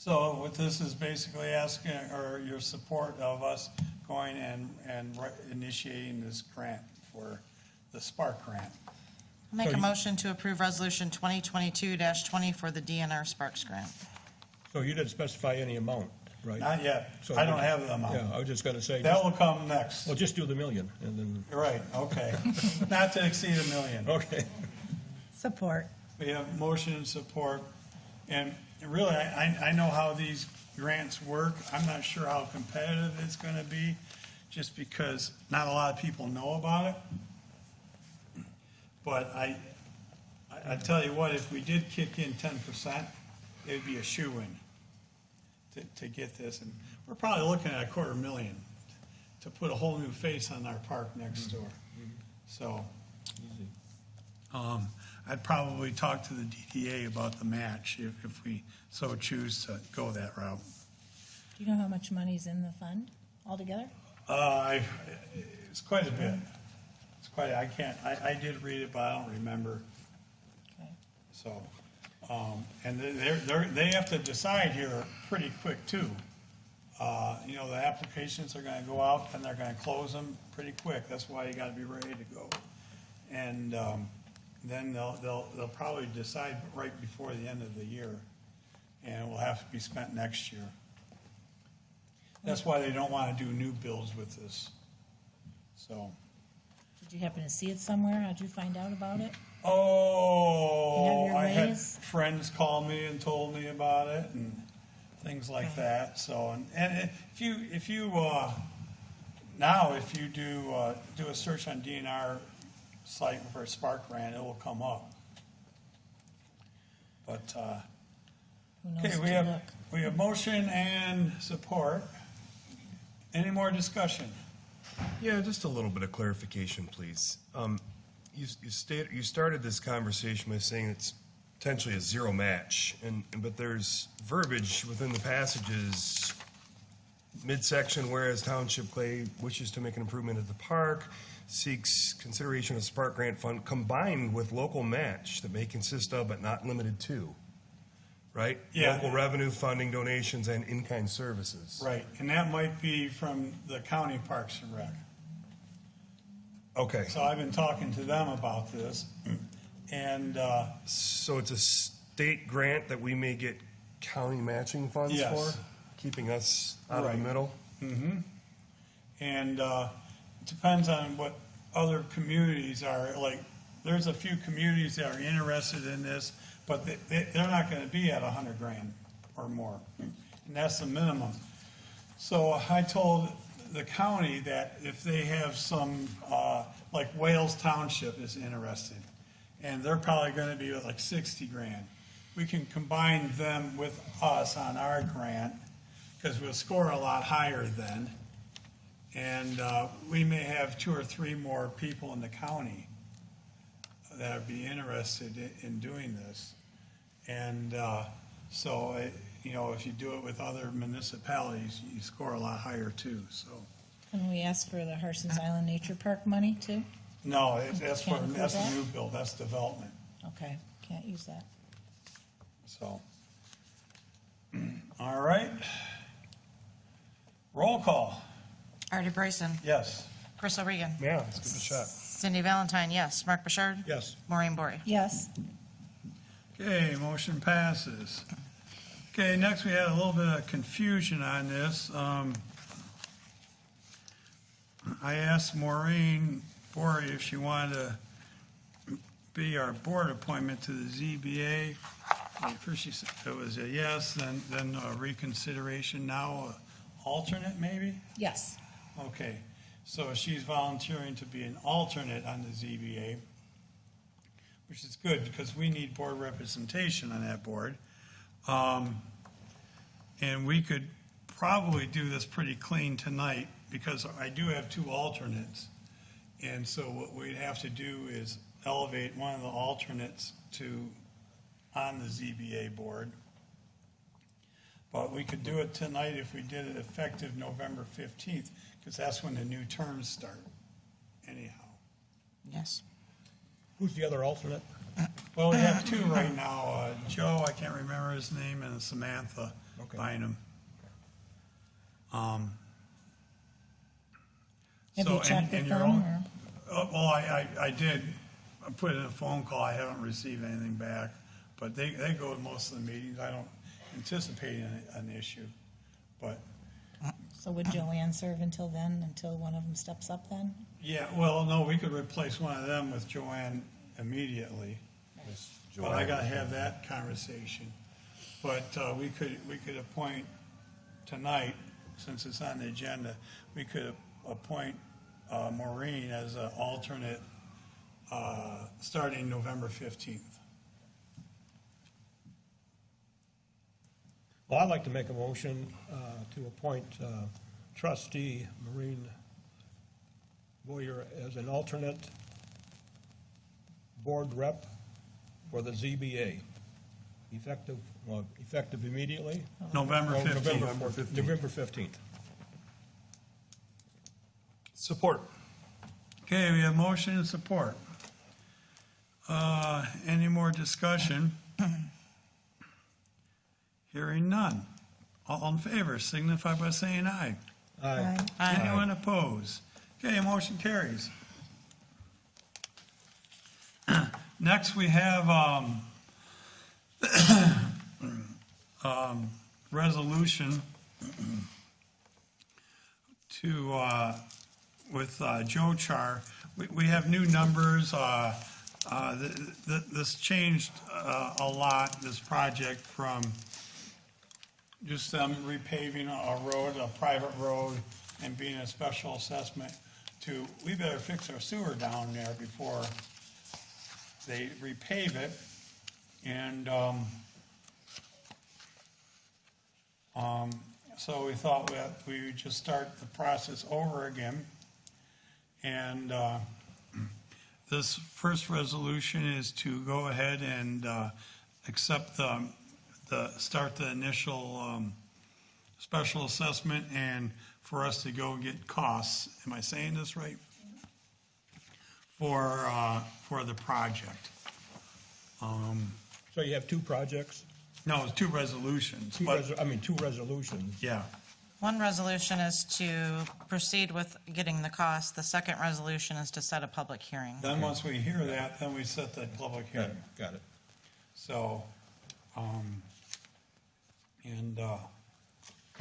So what this is basically asking, or your support of us going and initiating this grant for the Spark Grant. I'll make So a you- motion to approve Resolution 2022-20 for the DNR Sparks Grant. So you didn't specify any amount, right? Not yet. So- I don't have the Yeah, amount. I was just gonna say, That will come next. well, just do the million, and then, Right, okay. Not to exceed $1 million. okay. Support. We have motion and support, and really, I know how these grants work. I'm not sure how competitive it's gonna be, just because not a lot of people know about it. But I tell you what, if we did kick in 10%, it'd be a shoo-in to get this, and we're probably looking at $250,000 to put a whole new face on our park next door. So, I'd probably talk to the DDA about the match if we so choose to go that route. Do you know how much money's in the fund altogether? It's quite a bit. It's quite, I did read it, but I don't remember, Okay. so. And they have to decide here pretty quick too. You know, the applications are gonna go out and they're gonna close them pretty quick. That's why you gotta be ready to go. And, then they'll probably decide right before the end of the year, and it will have to be spent next year. That's why they don't wanna do new builds with this, so. Did you happen to see it somewhere? How'd you find out about it? Oh, You have your I had ways? friends call me and told me about it and things like Okay. that, so, and if you, now, if you do a search on DNR site for a Spark Grant, it will come up. But, Who knows okay, to we look? have motion and support. Any more discussion? Yeah, just a little bit of clarification, please. You started this conversation by saying it's potentially a zero match, but there's verbiage within the passages, midsection, whereas Township Clay wishes to make an improvement at the park, seeks consideration of Spark Grant Fund combined with local match that may consist of but not limited to, right? Yeah. Local revenue, funding, donations, and in-kind services. Right, and that might be from the county Parks and Rec. Okay, So I've been talking to them about this, and, so it's a state grant that we may get county matching funds Yes. for, keeping us out of Right. the middle? and it depends on what other communities are, like, there's a few communities that are interested in this, but they're not gonna be at $100,000 or more, and that's the minimum. So I told the county that if they have some, like Wales Township is interested, and they're probably gonna be at like $60,000. We can combine them with us on our grant, because we'll score a lot higher then. And, we may have 2 or 3 more people in the county that would be interested in doing this. And, so, you know, if you do it with other municipalities, you score a lot higher too, so. Can we ask for the Harson's Island Nature Park money too? No, that's Can't include that's a that? new build, that's development, Okay, can't use that. so. All right. Roll call, Artie Bryson, yes. Chris O'Regan, Yeah, let's give it a shot. Cindy Valentine, yes. Mark Bouchard, Yes. Maureen Bory. Yes. Okay, motion passes. Okay, next we had a little bit of confusion on this. I asked Maureen Bory if she wanted to be our board appointment to the ZBA. At first she said it was a yes, then a reconsideration, now a alternate maybe? Yes. Okay, so she's volunteering to be an alternate on the ZBA, which is good because we need board representation on that board. And we could probably do this pretty clean tonight because I do have 2 alternates. And so what we'd have to do is elevate one of the alternates to, on the ZBA board. But we could do it tonight if we did it effective November 15th, because that's when the new terms start anyhow. Yes. Who's the other alternate? Well, we have two right now, Joe, I can't remember his name, and Samantha Okay. Bynum. Have So, you checked and with your them, own- or? Well, I did, I put in a phone call, I haven't received anything back, but they go to most of the meetings, I don't anticipate an issue, but, So would Joanne serve until then, until one of them steps up then? yeah, well, no, we could replace one of them with Joanne immediately, but I gotta have that conversation. But, we could appoint tonight, since it's on the agenda, we could appoint, Maureen as an alternate, starting November 15th. Well, I'd like to make a motion to appoint trustee Maureen Boyer as an alternate board rep for the ZBA, effective immediately. November Oh, 15th. November 15th. Support. Okay, we have motion and support. Any more discussion? Hearing none. All in favor signify by saying aye. Aye. Anyone opposed? Okay, motion carries. Next, we have, resolution to, with, Joe Char. We have new numbers, this changed, a lot, this project, from just them repaving a road, a private road, and being a special assessment, to, we better fix our sewer down there before they repave it. And, so we thought that we would just start the process over again. And, this first resolution is to go ahead and, accept start the initial, special assessment, and for us to go get costs, am I saying this right? For the project. So you have two projects? No, it's two resolutions, but, Two resolutions. yeah, One resolution is to proceed with getting the cost. The second resolution is to set a public hearing. then once we hear that, then we set the public hearing. Got it. So,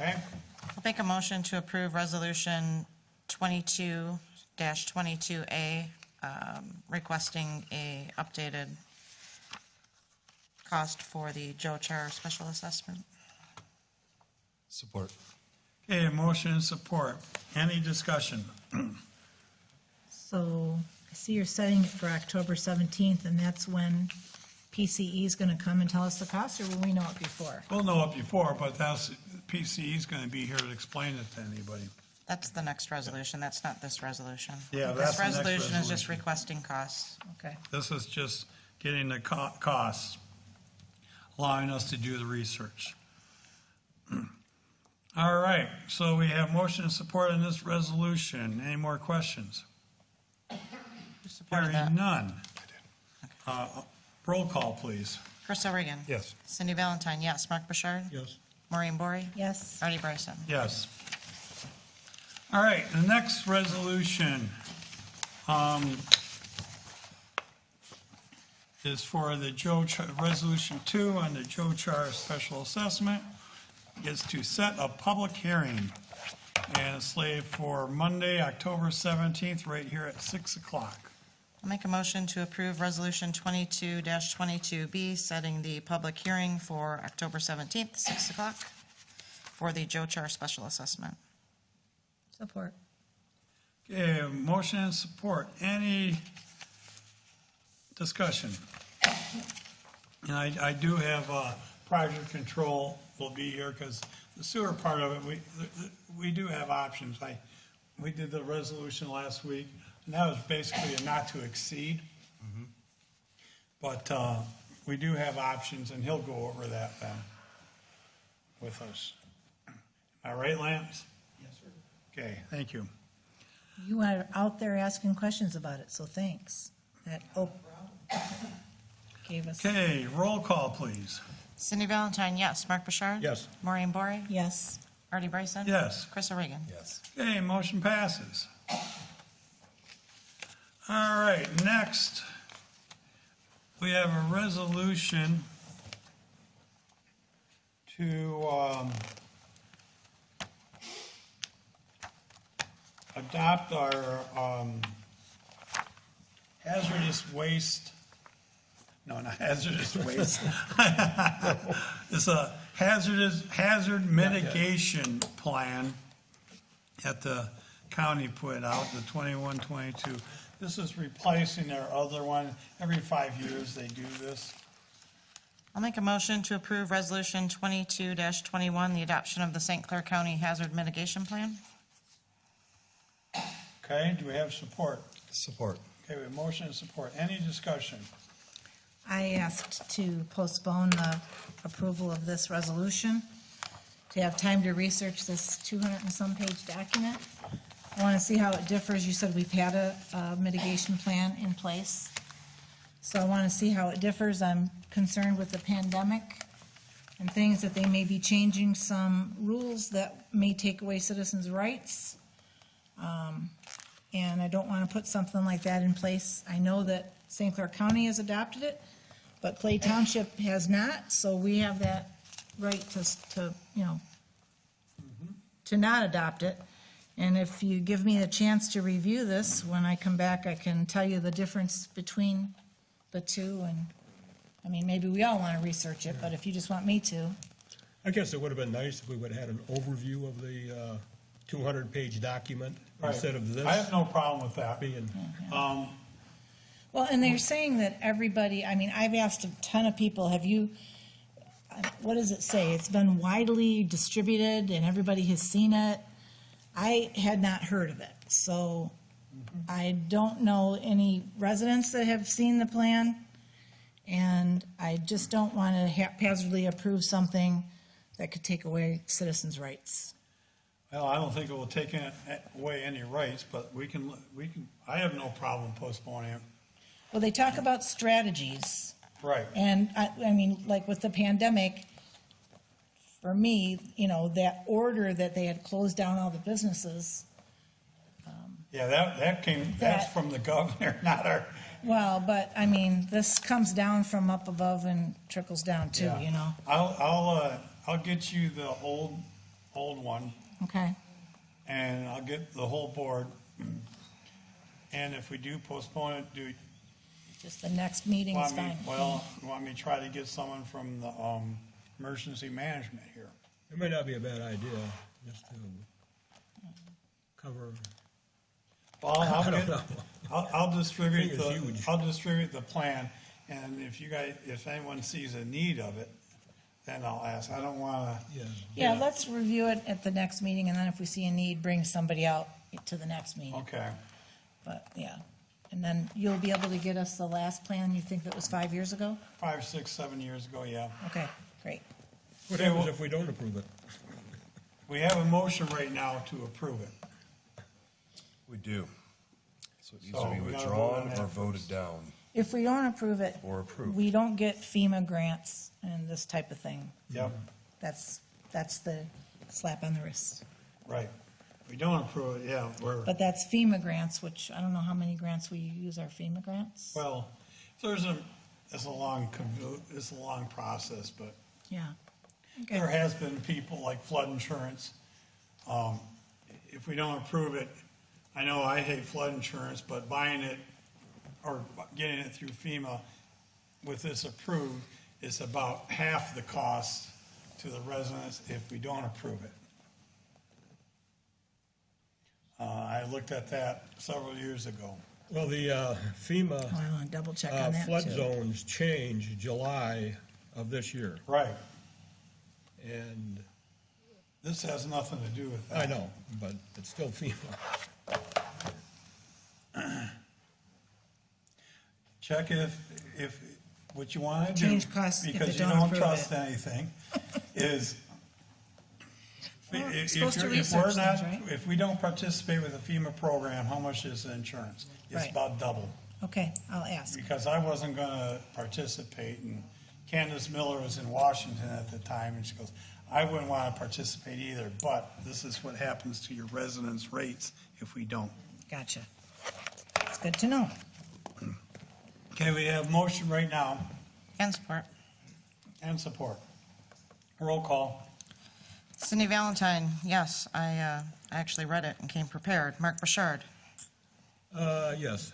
okay, I'll make a motion to approve Resolution 22-22A, requesting a updated cost for the Joe Char special assessment. Support. okay, motion and support. Any discussion? So I see you're setting it for October 17th, and that's when PCE is going to come and tell us the cost, or will we know it before? We'll know it before, but PCE's gonna be here to explain it to anybody. That's the next resolution. That's not this resolution. Yeah, that's the next This resolution is just resolution. requesting costs. Okay. This is just getting the costs, allowing us to do the research. All right, so we have motion and support on this resolution. Any more questions? Who supported that? Hearing none. Roll call, please. Chris O'Regan. Yes. Cindy Valentine, yes. Mark Bouchard. Yes. Maureen Bory. Yes. Artie Bryson. Yes. All right, the next resolution is for the Resolution 2 on the Joe Char special assessment. Is to set a public hearing, and it's slated for Monday, October 17th, right here at 6 o'clock. I'll make a motion to approve Resolution 22-22B, setting the public hearing for October 17th, 6 o'clock, for the Joe Char special assessment. Support. Okay, motion and support. Any discussion? And I do have project control will be here, because the sewer part of it, we do have options. We did the resolution last week, and that was basically a not to exceed. But we do have options, and he'll go over that then. with us. Am I right, Lance? Yes, sir. Okay, thank you. You are out there asking questions about it, so thanks. That gave us, Okay, roll call, please. Cindy Valentine, yes. Mark Bouchard? Yes. Maureen Bory? yes. Artie Bryson? Yes. Chris O'Regan? Yes. Okay, motion passes. All right, next, we have a resolution to adopt our hazardous waste, no, not hazardous waste. It's a hazard mitigation plan that the county put out, the 21-22. This is replacing their other one. Every 5 years they do this. I'll make a motion to approve Resolution 22-21, the adoption of the St. Clair County Hazard Mitigation Plan. Okay, do we have support? Support. Okay, we have motion and support. Any discussion? I asked to postpone the approval of this resolution, to have time to research this 200 and some page document. I want to see how it differs. You said we've had a mitigation plan in place. So I want to see how it differs. I'm concerned with the pandemic and things that they may be changing some rules that may take away citizens' rights. And I don't want to put something like that in place. I know that St. Clair County has adopted it, but Clay Township has not, so we have that right to to not adopt it. And if you give me the chance to review this, when I come back, I can tell you the difference between the two. And, I mean, maybe we all want to research it, but if you just want me to. I guess it would have been nice if we would have had an overview of the 200-page document Right. instead of this I have no problem with that. being, Well, and they're saying that everybody, I mean, I've asked a ton of people, have you, what does it say? It's been widely distributed and everybody has seen it. I had not heard of it, so I don't know any residents that have seen the plan. And I just don't want to haphazardly approve something that could take away citizens' rights. Well, I don't think it will take away any rights, but we can, I have no problem postponing it. Well, they talk about strategies. Right. And I mean, like with the pandemic, for me, that order that they had closed down all the businesses, Yeah, that's That- from the governor, not our, well, but I mean, this comes down from up above and trickles down too, Yeah. I'll get you the old one, Okay, and I'll get the whole board. And if we do postpone it, just the next meeting is fine. you want me to try to get someone from the, emergency management here? it may not be a bad idea, just to cover, Well, I don't know. I'll distribute Thing is huge. I'll distribute the plan, and if anyone sees a need of it, then I'll ask. I don't wanna, Yeah. Yeah, let's review it at the next meeting, and then if we see a need, bring somebody out to the next meeting. okay. But, yeah. And then you'll be able to get us the last plan you think that was 5 years ago? 5, 6, 7 years ago, yeah. Okay, great. What Okay, happens well- if we don't approve it? We have a motion right now to approve it. We do. So it needs So to be we gotta vote withdrawn on that or voted first. down. If we don't approve it, Or approved. we don't get FEMA grants and this type of thing. Yep, That's the slap on the wrist. right. If we don't approve it, yeah, But that's FEMA grants, which I don't know how many grants we use our FEMA grants. well, it's a long process, but Yeah. there Okay. has been people like flood insurance. If we don't approve it, I know I hate flood insurance, but buying it or getting it through FEMA with this approved is about half the cost to the residents if we don't approve it. I looked at that several years ago. Well, the FEMA Oh, I want to double check on that flood too. zones change July of this year. Right. And This has nothing to do with that. I know, but it's still FEMA. Check if what you want to do. Change costs if because they you don't don't approve trust it. anything, is If supposed to we're research not, things, right? if we don't participate with the FEMA program, how much is the insurance? It's Right. about double. Okay, I'll ask. Because I wasn't gonna participate, and Candace Miller was in Washington at the time, and she goes, I wouldn't wanna participate either, but this is what happens to your residents' rates if we don't. Gotcha. It's good to know. Okay, we have motion right now And support. and support. Roll call. Cindy Valentine, yes, I actually read it and came prepared. Mark Bouchard, Yes.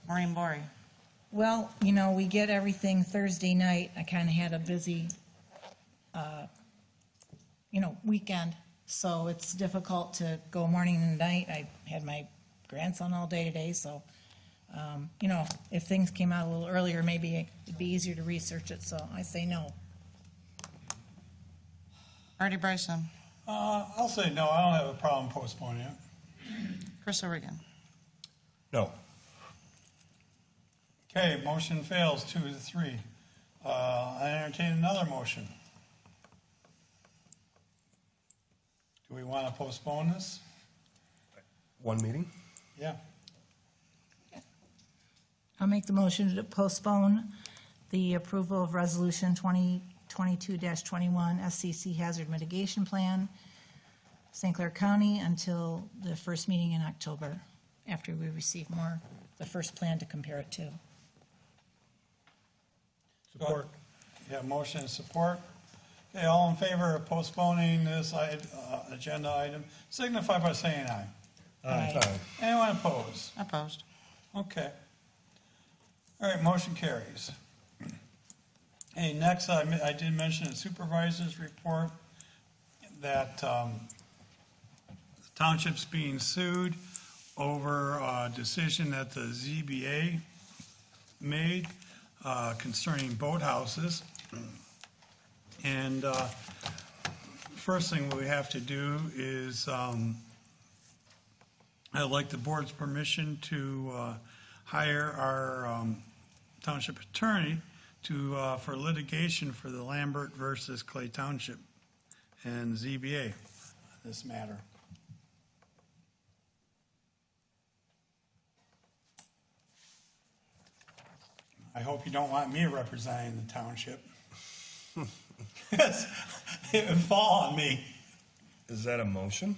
Maureen Bory, Well, we get everything Thursday night. I kind of had a busy, weekend, so it's difficult to go morning and night. I had my grandson all day today, so, if things came out a little earlier, maybe it'd be easier to research it, so I say no. Artie Bryson, I'll say no, I don't have a problem postponing it. Chris O'Regan. No. Okay, motion fails 2-3. I entertain another motion. Do we want to postpone this? One meeting? Yeah. I'll make the motion to postpone the approval of Resolution 2022-21 SCC Hazard Mitigation Plan, St. Clair County, until the first meeting in October, after we receive the first plan to compare it to. Support. Yeah, motion and support. Okay, all in favor of postponing this agenda item, signify by saying aye. Aye. Anyone opposed? Opposed. Okay. All right, motion carries. Hey, next, I did mention in supervisor's report that the township's being sued over a decision that the ZBA made concerning boathouses. And first thing we have to do is, I'd like the board's permission to hire our township attorney for litigation for the Lambert versus Clay Township and ZBA, this matter. I hope you don't want me representing the township. It would fall on me. Is that a motion?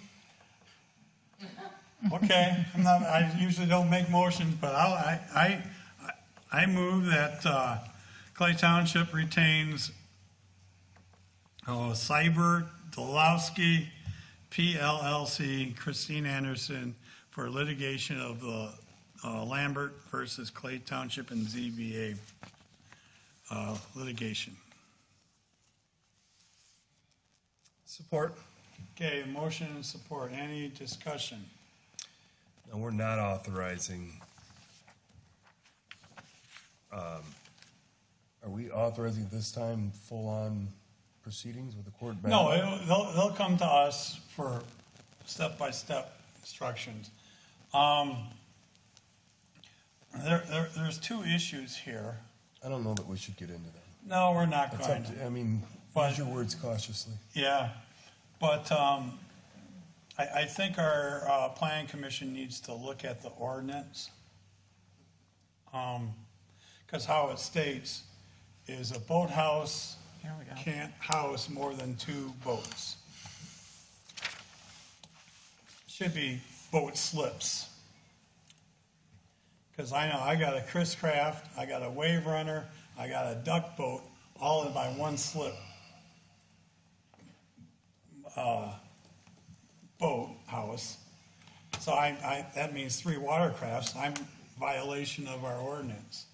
Okay, I usually don't make motions, but I move that Clay Township retains Cyber Dolowski, PLLC, Christine Anderson, for litigation of the Lambert versus Clay Township and ZBA litigation. Support. Okay, motion and support. Any discussion? No, we're not authorizing. Are we authorizing this time full-on proceedings with the court? No, they'll come to us for step-by-step instructions. There's two issues here. I don't know that we should get into that. No, we're not It's going up to. to, I mean, But- use your words cautiously. Yeah, but I think our planning commission needs to look at the ordinance. Because how it states is a boathouse Here we go. can't house more than 2 boats. Should be boat slips. Because I know I got a Chris Craft, I got a Wave Runner, I got a duck boat, all in my one slip. Boat house. So that means 3 watercrafts. I'm in violation of our ordinance.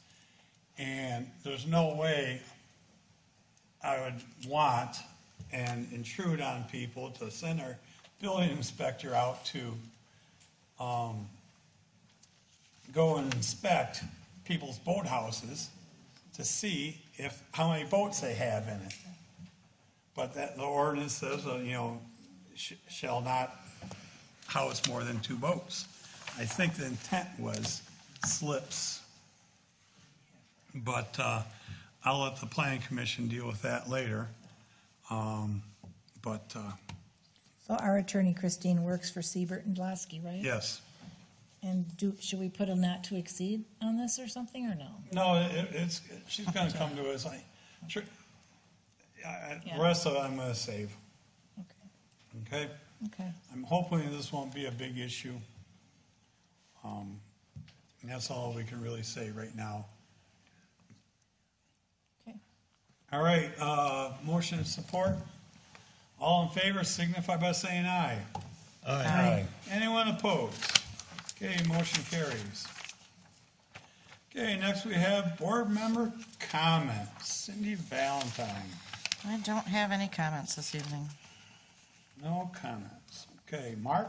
And there's no way I would want and intrude on people to send our building inspector out to go and inspect people's boathouses to see how many boats they have in it. But the ordinance says, shall not house more than 2 boats. I think the intent was slips. But I'll let the planning commission deal with that later. So So our attorney Christine works for Siebert and Blasky, right? Yes. And should we put a not to exceed on this or something, or no? No, she's gonna come to us, sure. Yeah. The rest of it I'm gonna save, Okay, okay? okay. I'm hoping this won't be a big issue. And that's all we can really say right now. Okay. All right, motion and support. All in favor signify by saying aye. Aye. Anyone opposed? Okay, motion carries. Okay, next we have board member comments. Cindy Valentine, I don't have any comments this evening. no comments. Okay, Mark?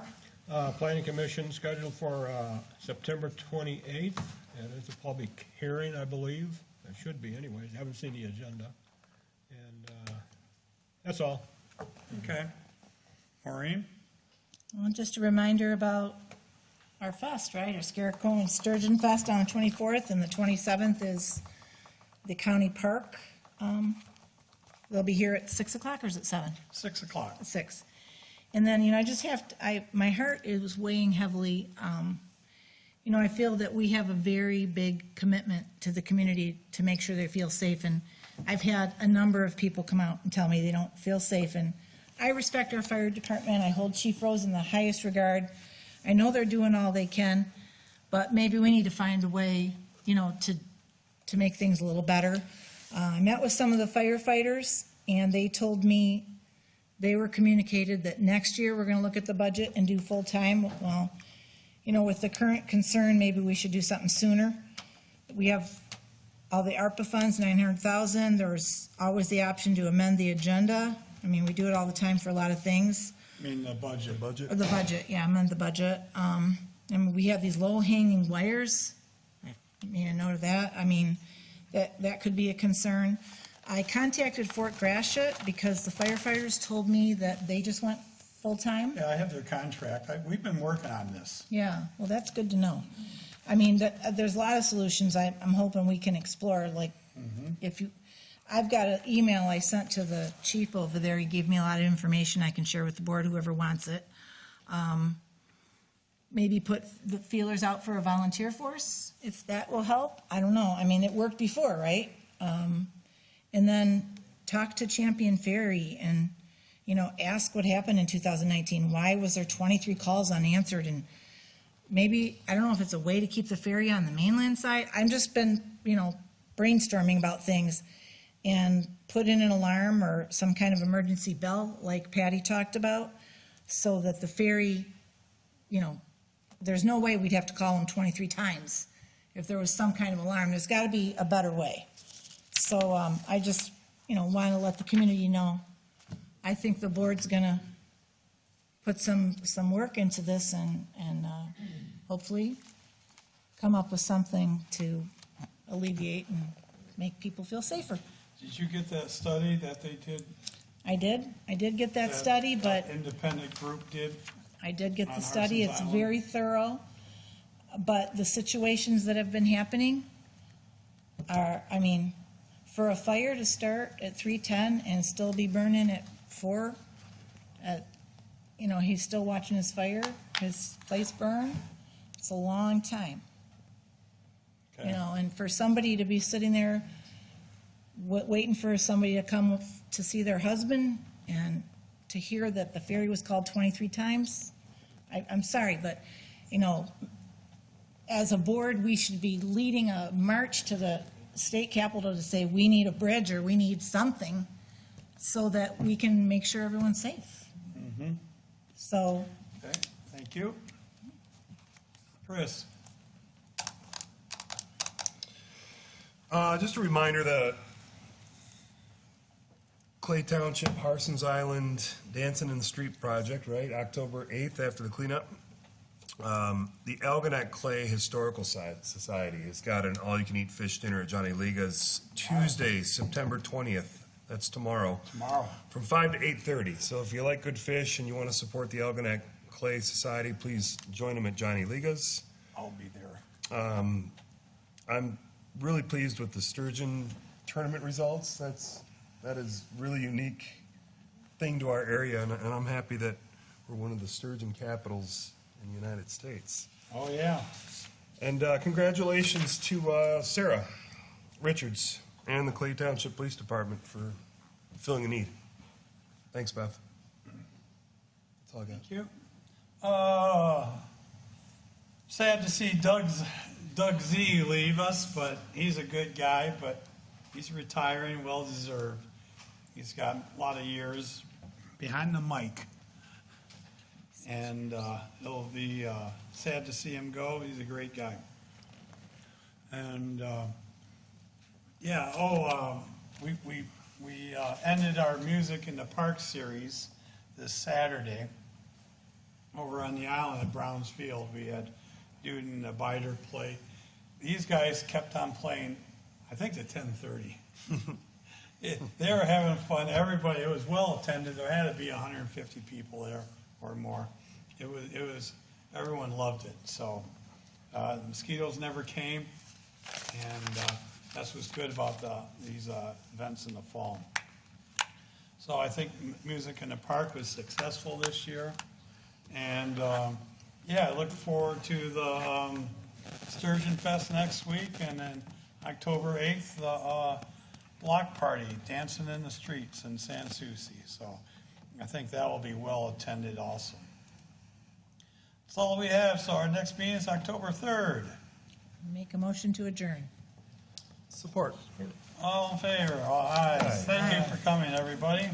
Planning Commission scheduled for September 28th, and it's a public hearing, I believe. It should be anyways, I haven't seen the agenda. And that's all. Okay. Maureen? Well, just a reminder about our fest, right? Our Scarecrow and Sturgeon Fest on the 24th, and the 27th is the county park. They'll be here at 6 o'clock, or is it 7? 6 o'clock. 6. And then, I just have to, my heart is weighing heavily. I feel that we have a very big commitment to the community to make sure they feel safe. And I've had a number of people come out and tell me they don't feel safe. And I respect our fire department. I hold Chief Rose in the highest regard. I know they're doing all they can, but maybe we need to find a way, to make things a little better. I met with some of the firefighters, and they told me they were communicated that next year we're going to look at the budget and do full-time. Well, with the current concern, maybe we should do something sooner. We have all the ARPA funds, 900,000. There's always the option to amend the agenda. I mean, we do it all the time for a lot of things. I mean, the budget. Or the budget, yeah, amend the budget. And we have these low-hanging wires. I made a note of that. I mean, that could be a concern. I contacted Fort Gratiot because the firefighters told me that they just went full-time. Yeah, I have their contract. We've been working on this. Yeah, well, that's good to know. I mean, there's a lot of solutions I'm hoping we can explore, like, I've got an email I sent to the chief over there. He gave me a lot of information I can share with the board, whoever wants it. Maybe put the feelers out for a volunteer force, if that will help. I don't know. I mean, it worked before, right? And then talk to Champion Ferry and, ask what happened in 2019. Why was there 23 calls unanswered? And maybe, I don't know if it's a way to keep the ferry on the mainland side. I've just been, brainstorming about things, and put in an alarm or some kind of emergency bell like Patty talked about, so that the ferry, there's no way we'd have to call them 23 times if there was some kind of alarm. There's got to be a better way. So I just, want to let the community know. I think the board's going to put some work into this and hopefully come up with something to alleviate and make people feel safer. Did you get that study that they did? I did get that study, but Independent group did? I did get On the study. Harson's It's Island? very thorough. But the situations that have been happening are, for a fire to start at 3:10 and still be burning at 4, he's still watching his place burn, it's a long time. Okay. And for somebody to be sitting there waiting for somebody to come to see their husband and to hear that the ferry was called 23 times, I'm sorry, but, as a board, we should be leading a march to the state capitol to say, we need a bridge or we need something so that we can make sure everyone's safe. So, Okay, thank you. Chris? Just a reminder, the Clay Township, Harson's Island, Dancing in the Street project, right, October 8th after the cleanup. The Algonac Clay Historical Society has got an all-you-can-eat fish dinner at Johnny Liga's Tuesday, September 20th. That's tomorrow. Tomorrow. From 5 to 8:30. So if you like good fish and you want to support the Algonac Clay Society, please join them at Johnny Liga's. I'll be there. I'm really pleased with the sturgeon tournament results. That is really unique thing to our area, and I'm happy that We're one of the sturgeon capitals in the United States. Oh, yeah. And congratulations to Sarah Richards and the Clay Township Police Department for filling a need. Thanks, Beth. That's all I got. Thank you. Sad to see Doug Z leave us, but he's a good guy, but he's retiring, well deserved. He's got a lot of years behind the mic. And it'll be sad to see him go. He's a great guy. And we ended our Music in the Park series this Saturday over on the island at Browns Field. We had Dude and the Biter play. These guys kept on playing, I think, to 10:30. They were having fun. Everybody, it was well attended. There had to be 150 people there or more. It was everyone loved it. So the mosquitoes never came, and that's what's good about these events in the fall. So I think Music in the Park was successful this year, and I look forward to the Sturgeon Fest next week, and then October 8th, the block party, Dancing in the Streets in San Souci. So I think that will be well attended also. That's all we have. So our next meeting is October 3rd. Make a motion to adjourn. Support. All in favor? All ayes. Aye. Thank you for coming, everybody.